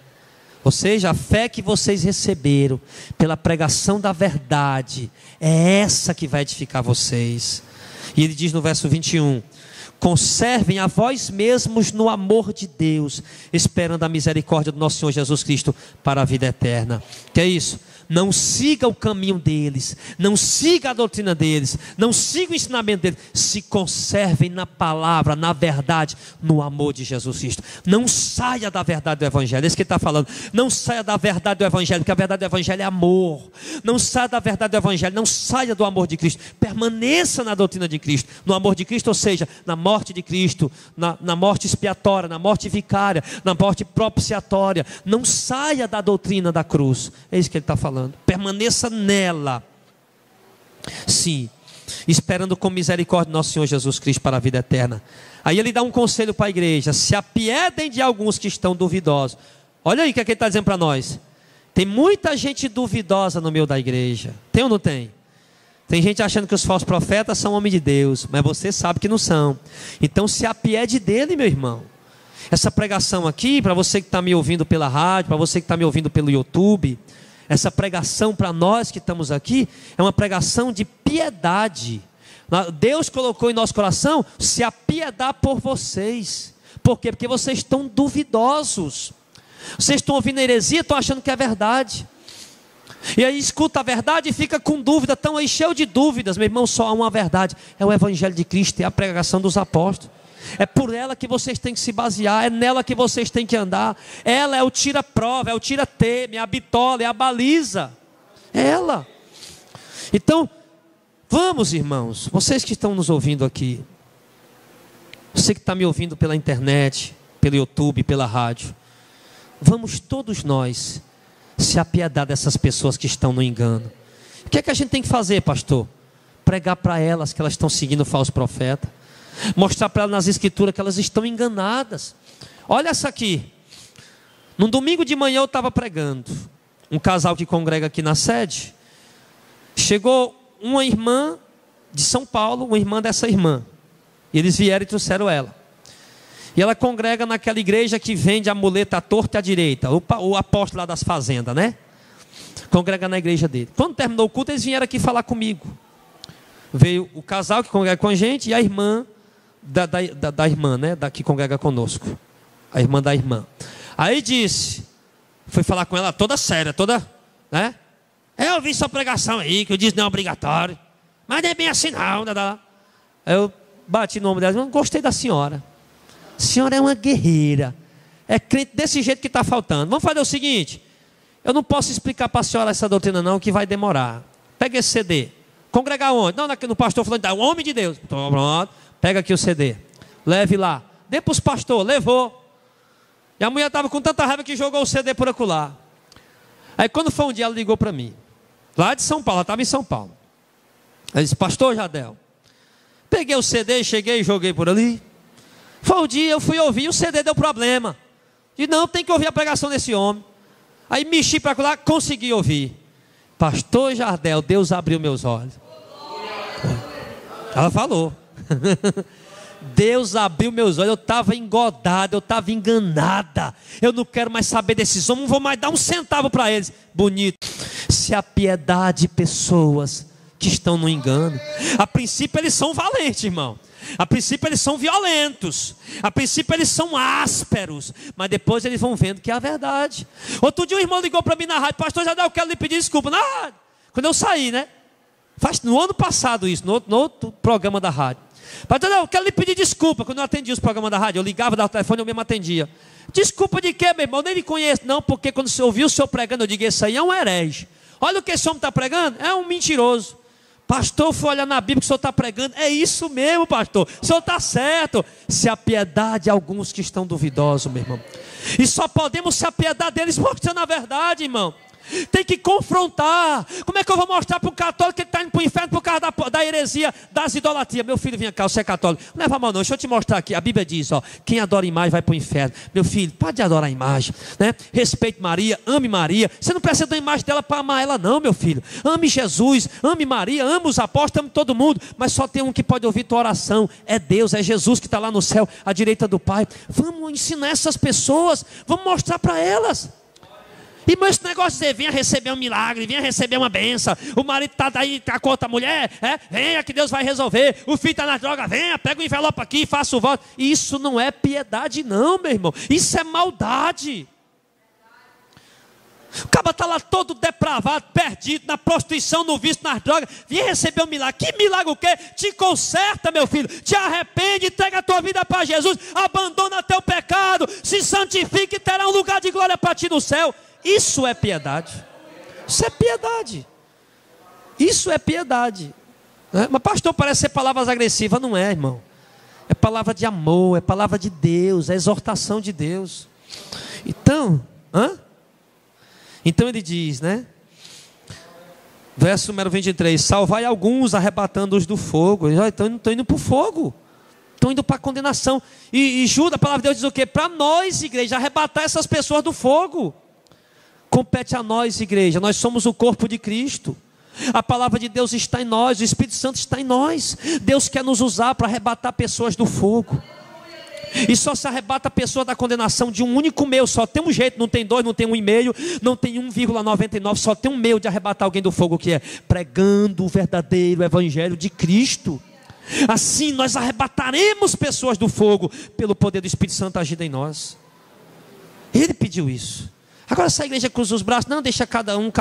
Ou seja, a fé que vocês receberam pela pregação da verdade, é essa que vai edificar vocês. E ele diz no verso 21, conservem a vós mesmos no amor de Deus, esperando a misericórdia do nosso Senhor Jesus Cristo para a vida eterna. Que é isso? Não siga o caminho deles, não siga a doutrina deles, não siga o ensinamento deles. Se conservem na palavra, na verdade, no amor de Jesus Cristo. Não saia da verdade do Evangelho, é isso que ele está falando. Não saia da verdade do Evangelho, porque a verdade do Evangelho é amor. Não saia da verdade do Evangelho, não saia do amor de Cristo. Permaneça na doutrina de Cristo, no amor de Cristo, ou seja, na morte de Cristo, na morte expiatória, na morte vicária, na morte propiciatória. Não saia da doutrina da cruz, é isso que ele está falando. Permaneça nela. Sim, esperando com misericórdia nosso Senhor Jesus Cristo para a vida eterna. Aí ele dá um conselho para a igreja: se apiedem de alguns que estão duvidosos. Olha aí o que ele está dizendo para nós. Tem muita gente duvidosa no meio da igreja. Tem ou não tem? Tem gente achando que os falsos profetas são homens de Deus, mas você sabe que não são. Então se apiede dele, meu irmão. Essa pregação aqui, para você que está me ouvindo pela rádio, para você que está me ouvindo pelo YouTube, essa pregação para nós que estamos aqui é uma pregação de piedade. Deus colocou em nosso coração se apiedar por vocês. Por quê? Porque vocês estão duvidosos. Vocês estão ouvindo heresia, estão achando que é verdade. E aí escuta a verdade e fica com dúvida, estão aí cheio de dúvidas. Meu irmão, só há uma verdade, é o Evangelho de Cristo, é a pregação dos apóstolos. É por ela que vocês têm que se basear, é nela que vocês têm que andar. Ela é o tira-prova, é o tira-teme, é a bitola, é a baliza. É ela. Então, vamos, irmãos, vocês que estão nos ouvindo aqui, você que está me ouvindo pela internet, pelo YouTube, pela rádio, vamos todos nós se apiedar dessas pessoas que estão no engano. O que é que a gente tem que fazer, pastor? Pregar para elas que elas estão seguindo o falso profeta. Mostrar para elas nas escrituras que elas estão enganadas. Olha essa aqui. No domingo de manhã eu estava pregando. Um casal que congrega aqui na sede. Chegou uma irmã de São Paulo, uma irmã dessa irmã. E eles vieram e trouxeram ela. E ela congrega naquela igreja que vende a muleta à torta e à direita. O apóstolo lá das fazendas, né? Congrega na igreja dele. Quando terminou o culto, eles vieram aqui falar comigo. Veio o casal que congrega com a gente e a irmã da irmã, né? Que congrega conosco. A irmã da irmã. Aí disse, foi falar com ela toda séria, toda, né? Eu ouvi sua pregação aí, que eu disse não é obrigatório. Mas não é bem assim não. Aí eu bati no ombro dela, não gostei da senhora. A senhora é uma guerreira. É crente desse jeito que está faltando. Vamos fazer o seguinte. eu não posso explicar para a senhora essa doutrina não, que vai demorar. Pega esse CD. Congregar onde? Não, no pastor falando, o homem de Deus. Pronto, pega aqui o CD. Leve lá. Dê para os pastores, levou. E a mulher estava com tanta raiva que jogou o CD por acolá. Aí quando foi um dia, ela ligou para mim. Lá de São Paulo, ela estava em São Paulo. Ela disse, pastor Jardel. Peguei o CD, cheguei e joguei por ali. Foi um dia, eu fui ouvir, o CD deu problema. E não, tem que ouvir a pregação desse homem. Aí mexi para lá, consegui ouvir. Pastor Jardel, Deus abriu meus olhos. Ela falou. Deus abriu meus olhos, eu estava engodada, eu estava enganada. Eu não quero mais saber desses homens, não vou mais dar um centavo para eles. Bonito. Se a piedade de pessoas que estão no engano. A princípio eles são valentes, irmão. A princípio eles são violentos. A princípio eles são ásperos. Mas depois eles vão vendo que é a verdade. Outro dia um irmão ligou para mim na rádio. Pastor Jardel, eu quero lhe pedir desculpa. Na rádio. Quando eu saí, né? Faz no ano passado isso, no outro programa da rádio. Pastor Jardel, eu quero lhe pedir desculpa. Quando eu atendia os programas da rádio, eu ligava, dava o telefone, eu mesmo atendia. Desculpa de quê, meu irmão? Eu nem lhe conheço. Não, porque quando você ouviu o senhor pregando, eu digo, esse aí é um herege. Olha o que esse homem está pregando. É um mentiroso. Pastor, foi olhar na Bíblia que o senhor está pregando. É isso mesmo, pastor. O senhor está certo. Se apiedar de alguns que estão duvidosos, meu irmão. E só podemos se apiedar deles mostrando a verdade, irmão. Tem que confrontar. Como é que eu vou mostrar para um católico que ele está indo para o inferno por causa da heresia, das idolatrias? Meu filho, vem cá, você é católico. Não leva a mão não, deixa eu te mostrar aqui. A Bíblia diz, ó, quem adora imagem vai para o inferno. Meu filho, pode adorar a imagem, né? Respeite Maria, ame Maria. Você não precisa da imagem dela para amar ela não, meu filho. Ame Jesus, ame Maria, ame os apóstolos, ame todo mundo. Mas só tem um que pode ouvir tua oração. É Deus, é Jesus que está lá no céu, à direita do Pai. Vamos ensinar essas pessoas, vamos mostrar para elas. E esse negócio de dizer, venha receber um milagre, venha receber uma bênção. O marido está daí, está com outra mulher, venha que Deus vai resolver. O filho está na droga, venha, pega o envelope aqui e faça o voto. Isso não é piedade não, meu irmão. Isso é maldade. O cara está lá todo depravado, perdido, na prostituição, no vício, nas drogas. Venha receber um milagre. Que milagre o quê? Te conserta, meu filho. Te arrepende, entrega a tua vida para Jesus. Abandona teu pecado. Se santifique e terá um lugar de glória para ti no céu. Isso é piedade. Isso é piedade. Isso é piedade. Mas pastor, parece ser palavras agressivas. Não é, irmão. É palavra de amor, é palavra de Deus, é exortação de Deus. Então, Então ele diz, né? Verso número 23. Salvai alguns, arrebatando-os do fogo. Estão indo para o fogo. Estão indo para a condenação. E Judas, a palavra de Deus diz o quê? Para nós, igreja, arrebatar essas pessoas do fogo. Compete a nós, igreja. Nós somos o corpo de Cristo. A palavra de Deus está em nós. O Espírito Santo está em nós. Deus quer nos usar para arrebatar pessoas do fogo. E só se arrebata a pessoa da condenação de um único meio. Só tem um jeito, não tem dois, não tem 1,5, não tem 1,99. Só tem um meio de arrebatar alguém do fogo, que é pregando o verdadeiro evangelho de Cristo. Assim nós arrebataremos pessoas do fogo pelo poder do Espírito Santo agindo em nós. Ele pediu isso. Agora essa igreja cruza os braços. Não, deixa cada um.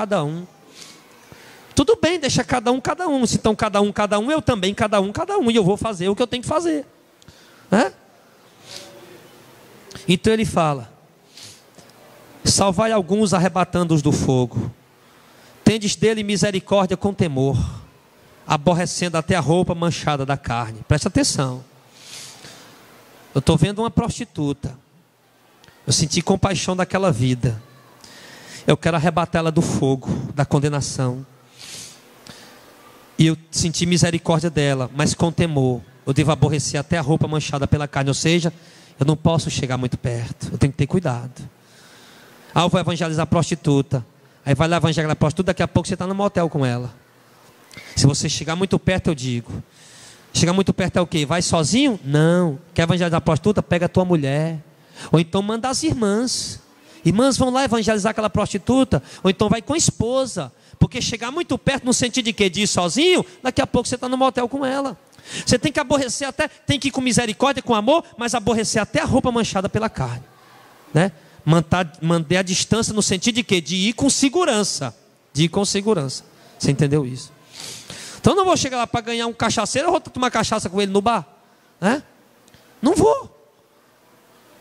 Tudo bem, deixa cada um. Se então cada um, eu também cada um. E eu vou fazer o que eu tenho que fazer. Então ele fala: salvai alguns, arrebatando-os do fogo. Tendes dele misericórdia com temor, aborrecendo até a roupa manchada da carne. Presta atenção. Eu estou vendo uma prostituta. Eu senti compaixão daquela vida. Eu quero arrebatar ela do fogo, da condenação. E eu senti misericórdia dela, mas com temor. Eu devo aborrecer até a roupa manchada pela carne. Ou seja, eu não posso chegar muito perto. Eu tenho que ter cuidado. Eu vou evangelizar a prostituta. Aí vai lá evangelizar a prostituta, daqui a pouco você está no motel com ela. Se você chegar muito perto, eu digo. Chegar muito perto é o quê? Vai sozinho? Não. Quer evangelizar a prostituta? Pega a tua mulher. Ou então manda as irmãs. Irmãs vão lá evangelizar aquela prostituta. Ou então vai com a esposa. Porque chegar muito perto no sentido de quê? De ir sozinho, daqui a pouco você está no motel com ela. Você tem que aborrecer até, tem que ir com misericórdia, com amor, mas aborrecer até a roupa manchada pela carne, né? Manter a distância no sentido de quê? De ir com segurança. Você entendeu isso? Então eu não vou chegar lá para ganhar um cachaceiro, eu vou tomar cachaça com ele no bar, né? Não vou.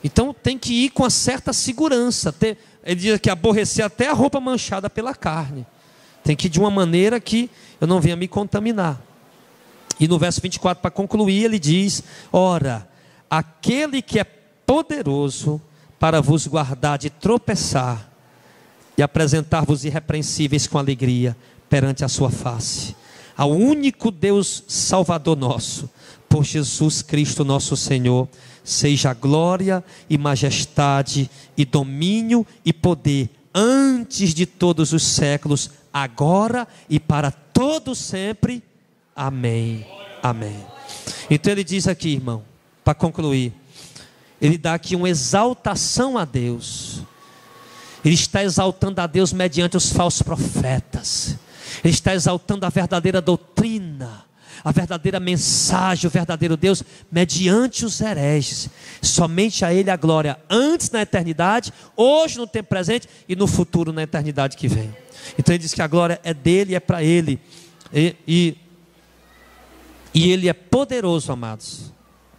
Então tem que ir com uma certa segurança, ele diz que aborrecer até a roupa manchada pela carne. Tem que ir de uma maneira que eu não venha me contaminar. E no verso 24, para concluir, ele diz: ora, aquele que é poderoso para vos guardar de tropeçar e apresentar-vos irrepreensíveis com alegria perante a sua face, ao único Deus Salvador nosso, por Jesus Cristo nosso Senhor, seja glória e majestade e domínio e poder antes de todos os séculos, agora e para todos sempre. Amém. Amém. Então ele diz aqui, irmão, para concluir, ele dá aqui uma exaltação a Deus. Ele está exaltando a Deus mediante os falsos profetas. Ele está exaltando a verdadeira doutrina, a verdadeira mensagem, o verdadeiro Deus, mediante os hereges. Somente a Ele a glória, antes na eternidade, hoje no tempo presente e no futuro na eternidade que vem. Então ele diz que a glória é dele, é para Ele. E Ele é poderoso, amados.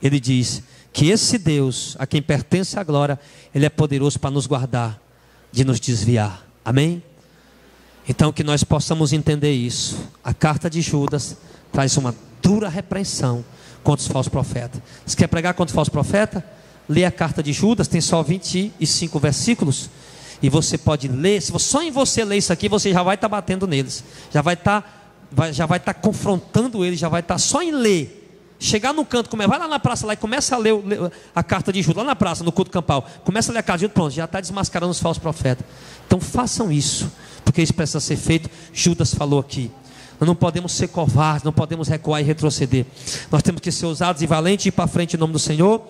Ele diz que esse Deus, a quem pertence a glória, Ele é poderoso para nos guardar de nos desviar. Amém? Então que nós possamos entender isso. A carta de Judas traz uma dura repreensão contra os falsos profetas. Você quer pregar contra os falsos profetas? Lê a carta de Judas, tem só 25 versículos. E você pode ler, só em você ler isso aqui, você já vai estar batendo neles. Já vai estar confrontando eles, já vai estar só em ler. Chegar no canto, vai lá na praça lá e começa a ler a carta de Judas, lá na praça, no culto campal. Começa a ler a carta de Judas, pronto, já está desmascarando os falsos profetas. Então façam isso, porque isso precisa ser feito. Judas falou aqui. Nós não podemos ser covardes, não podemos recuar e retroceder. Nós temos que ser ousados e valentes e ir para frente em nome do Senhor.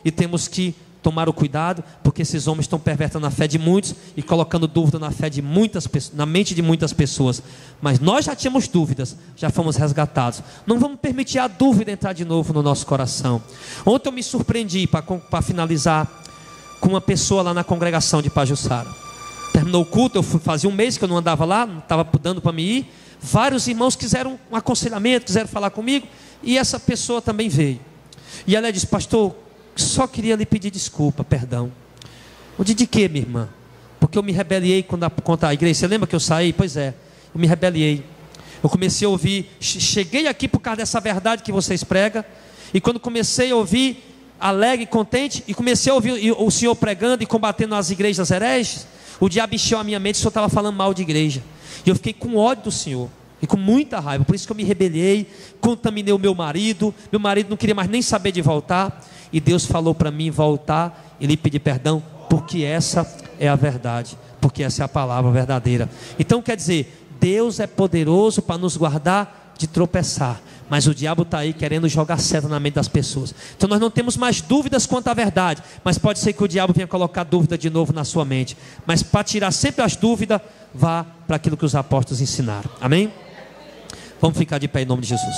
E temos que tomar o cuidado, porque esses homens estão pervertendo a fé de muitos e colocando dúvida na fé de muitas pessoas, na mente de muitas pessoas. Mas nós já tínhamos dúvidas, já fomos resgatados. Não vamos permitir a dúvida entrar de novo no nosso coração. Ontem eu me surpreendi, para finalizar, com uma pessoa lá na congregação de Pajuçara. Terminou o culto, fazia um mês que eu não andava lá, não estava dando para me ir. Vários irmãos quiseram um aconselhamento, quiseram falar comigo, e essa pessoa também veio. E ela disse: pastor, só queria lhe pedir desculpa, perdão. Eu disse: de quê, minha irmã? Porque eu me rebeliei contra a igreja. Você lembra que eu saí? Pois é, eu me rebeliei. Eu comecei a ouvir, cheguei aqui por causa dessa verdade que vocês pregam, e quando comecei a ouvir, alegre e contente, e comecei a ouvir o senhor pregando e combatendo as igrejas hereges, o diabo encheu a minha mente, o senhor estava falando mal de igreja. E eu fiquei com ódio do Senhor, e com muita raiva. Por isso que eu me rebelei, contaminei o meu marido. Meu marido não queria mais nem saber de voltar. E Deus falou para mim voltar e lhe pedir perdão, porque essa é a verdade, porque essa é a palavra verdadeira. Então quer dizer, Deus é poderoso para nos guardar de tropeçar, mas o diabo está aí querendo jogar seta na mente das pessoas. Então nós não temos mais dúvidas quanto à verdade, mas pode ser que o diabo venha colocar dúvida de novo na sua mente. Mas para tirar sempre as dúvidas, vá para aquilo que os apóstolos ensinaram. Amém? Vamos ficar de pé em nome de Jesus.